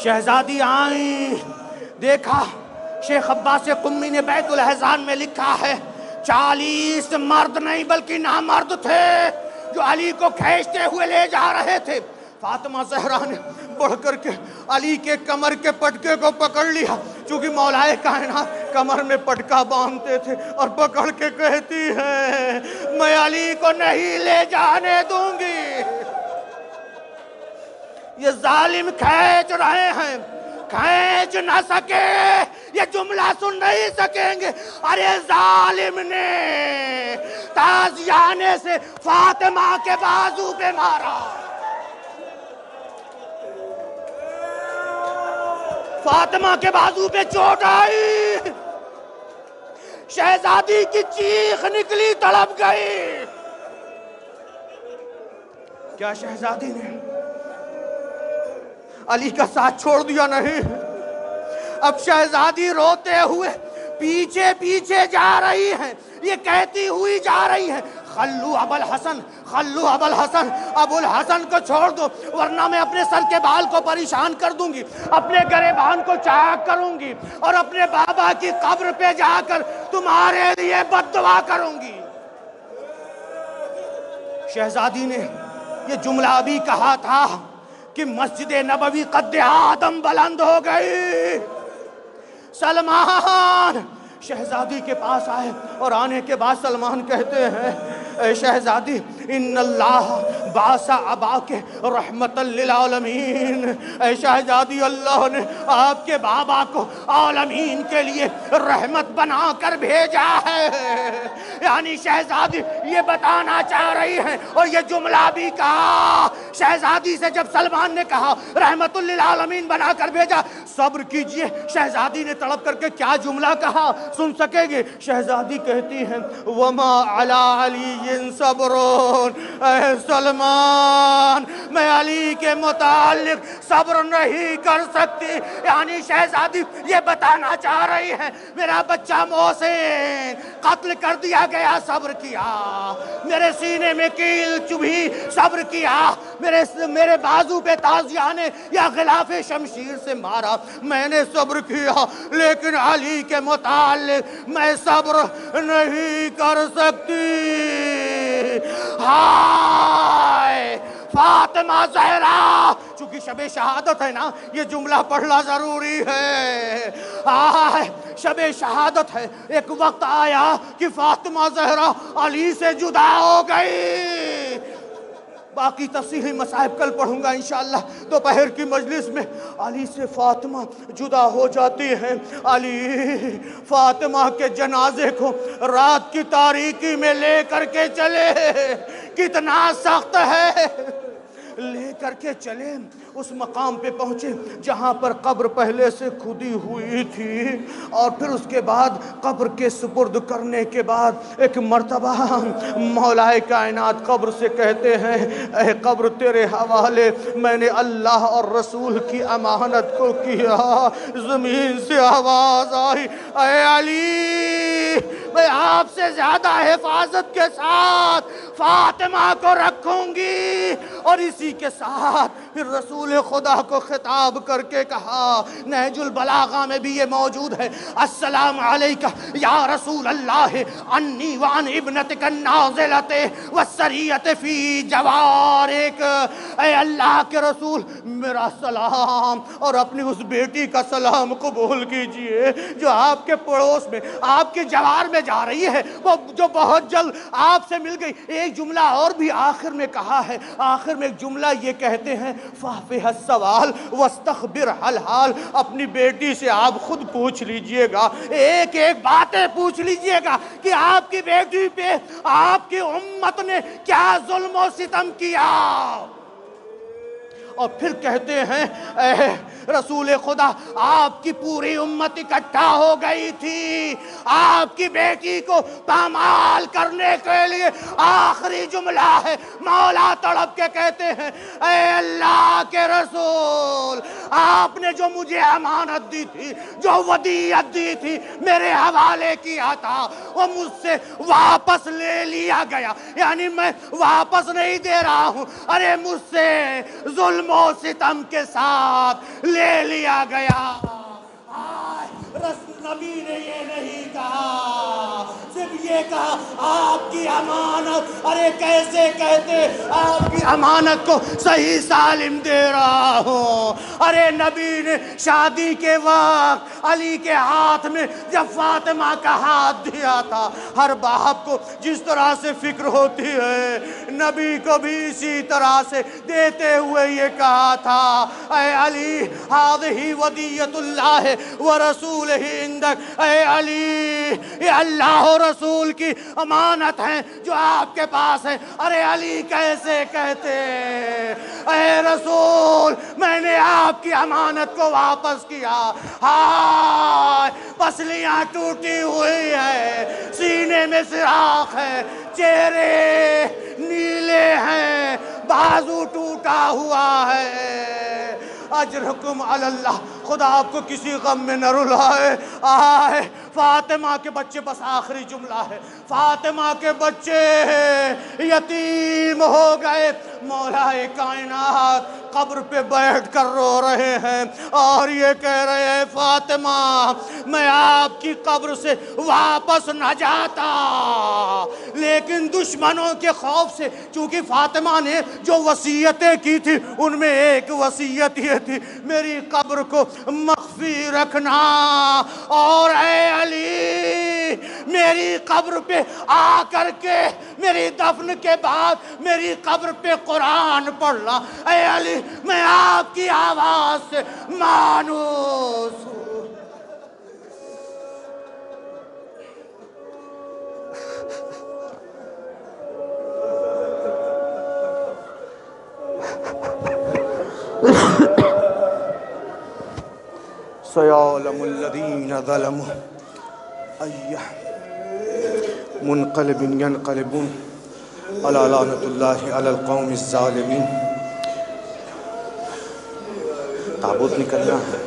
شہزادی آئیں، دیکھا شیخ عباس قمی نے بیت الاحزان میں لکھا ہے 40 مرد نہیں بلکہ نامرد تھے جو علی کو کھینچتے ہوئے لے جا رہے تھے۔ فاطمہ زہرا نے بڑھ کر کے علی کے کمر کے پٹکے کو پکڑ لیا، چونکہ مولائے کائنات کمر میں پٹکا باندھتے تھے، اور پکڑ کے کہتی ہے میں علی کو نہیں لے جانے دوں گی، یہ ظالم کھینچ رہے ہیں، کھینچ نہ سکے، یہ جملہ سن نہیں سکیں گے۔ ارے ظالم نے تازیانے سے فاطمہ کے بازو پہ مارا، فاطمہ کے بازو پہ چوٹ آئی، شہزادی کی چیخ نکلی، تڑپ گئی۔ کیا شہزادی نے علی کا ساتھ چھوڑ دیا؟ نہیں، اب شہزادی روتے ہوئے پیچھے پیچھے جا رہی ہیں، یہ کہتی ہوئی جا رہی ہیں خلو ابو الحسن، خلو ابو الحسن، ابو الحسن کو چھوڑ دو ورنہ میں اپنے سر کے بال کو پریشان کر دوں گی، اپنے گریبان کو چاک کروں گی، اور اپنے بابا کی قبر پہ جا کر تمہارے لیے بد دعا کروں گی۔ شہزادی نے یہ جملہ ابھی کہا تھا کہ مسجد نبوی قد آدم بلند ہو گئی۔ سلمان شہزادی کے پاس آئے، اور آنے کے بعد سلمان کہتے ہیں اے شہزادی ان اللہ بعث اباک رحمت للعالمین، اے شہزادی اللہ نے آپ کے بابا کو عالمین کے لیے رحمت بنا کر بھیجا ہے۔ یعنی شہزادی یہ بتانا چاہ رہی ہیں، اور یہ جملہ بھی کہا شہزادی سے جب سلمان نے کہا رحمت للعالمین بنا کر بھیجا۔ صبر کیجئے، شہزادی نے تڑپ کر کے کیا جملہ کہا سن سکیں گے؟ شہزادی کہتی ہیں وما علی علی صبرون، اے سلمان میں علی کے متعلق صبر نہیں کر سکتی۔ یعنی شہزادی یہ بتانا چاہ رہی ہے میرا بچہ محسن قتل کر دیا گیا، صبر کیا، میرے سینے میں کیل چبھی، صبر کیا، میرے بازو پہ تازیانے یا غلاف شمشیر سے مارا، میں نے صبر کیا، لیکن علی کے متعلق میں صبر نہیں کر سکتی۔ ہائے فاطمہ زہرا، چونکہ شب شہادت ہے نا، یہ جملہ پڑھنا ضروری ہے۔ شب شہادت ہے، ایک وقت آیا کہ فاطمہ زہرا علی سے جدا ہو گئی۔ باقی تفصیلی مصائب کل پڑھوں گا انشاءاللہ۔ دوپہر کی مجلس میں علی سے فاطمہ جدا ہو جاتی ہیں۔ علی فاطمہ کے جنازے کو رات کی تاریکی میں لے کر کے چلے، کتنا سخت ہے، لے کر کے چلے، اس مقام پہ پہنچے جہاں پر قبر پہلے سے کھدی ہوئی تھی، اور پھر اس کے بعد قبر کے سپرد کرنے کے بعد ایک مرتبہ مولائے کائنات قبر سے کہتے ہیں اے قبر تیرے حوالے میں نے اللہ اور رسول کی امانت کو کیا۔ زمین سے آواز آئی اے علی میں آپ سے زیادہ حفاظت کے ساتھ فاطمہ کو رکھوں گی، اور اسی اسی کے ساتھ پھر رسول خدا کو خطاب کر کے کہا، نہج البلاغہ میں بھی یہ موجود ہے، السلام علیکہ یا رسول اللہ انی وعن ابنتک النازلۃ والسریۃ فی جوارک، اے اللہ کے رسول میرا سلام اور اپنی اس بیٹی کا سلام قبول کیجئے جو آپ کے پڑوس میں، آپ کے جوار میں جا رہی ہے، وہ جو بہت جلد آپ سے مل گئی۔ ایک جملہ اور بھی آخر میں کہا ہے، آخر میں ایک جملہ یہ کہتے ہیں، فَاحْفِحَ السَّوَالَ وَاسْتَخْبِرْ الْحَالَ، اپنی بیٹی سے آپ خود پوچھ لیجئے گا، ایک ایک باتیں پوچھ لیجئے گا کہ آپ کی بیٹی پہ آپ کی امت نے کیا ظلم و ستم کیا۔ اور پھر کہتے ہیں، اے رسول خدا آپ کی پوری امت اکٹھا ہو گئی تھی، آپ کی بیٹی کو پامال کرنے کے لیے آخری جملہ ہے، مولا تڑپ کے کہتے ہیں، اے اللہ کے رسول آپ نے جو مجھے امانت دی تھی، جو ودیعت دی تھی، میرے حوالے کیا تھا، وہ مجھ سے واپس لے لیا گیا، یعنی میں واپس نہیں دے رہا ہوں، ارے مجھ سے ظلم و ستم کے ساتھ لے لیا گیا۔ نبی نے یہ نہیں کہا، صرف یہ کہا آپ کی امانت، ارے کیسے کہتے آپ کی امانت کو صحیح سالم دے رہا ہوں۔ ارے نبی نے شادی کے وقت علی کے ہاتھ میں جب فاطمہ کا ہاتھ دیا تھا، ہر باپ کو جس طرح سے فکر ہوتی ہے نبی کو بھی اسی طرح سے دیتے ہوئے یہ کہا تھا، اے علی ہذہ ودیۃ اللہ ورسولہ عندک، اے علی یہ اللہ و رسول کی امانت ہیں جو آپ کے پاس ہیں۔ ارے علی کیسے کہتے، اے رسول میں نے آپ کی امانت کو واپس کیا، ہائے پسلیاں ٹوٹی ہوئی ہے، سینے میں سراخ ہے، چہرے نیلے ہیں، بازو ٹوٹا ہوا ہے، اجرکم علی اللہ، خدا آپ کو کسی غم میں نہ رلائے۔ آئے فاطمہ کے بچے، بس آخری جملہ ہے، فاطمہ کے بچے یتیم ہو گئے، مولا کائنات قبر پہ بیٹھ کر رو رہے ہیں اور یہ کہہ رہے ہیں، فاطمہ میں آپ کی قبر سے واپس نہ جاتا، لیکن دشمنوں کے خوف سے، چونکہ فاطمہ نے جو وصیتیں کی تھی ان میں ایک وصیت یہ تھی، میری قبر کو مخفی رکھنا، اور اے علی میری قبر پہ آ کر کے میری دفن کے بعد میری قبر پہ قرآن پڑھنا، اے علی میں آپ کی آواز سے مانوس ہوں۔ سيعلم الذين ظلموا أي منقلب ينقلبون، ألا لعنة الله على القوم الظالمين۔ تابوت نکلنا ہے،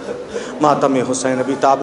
ماتم حسین ابھی تابوت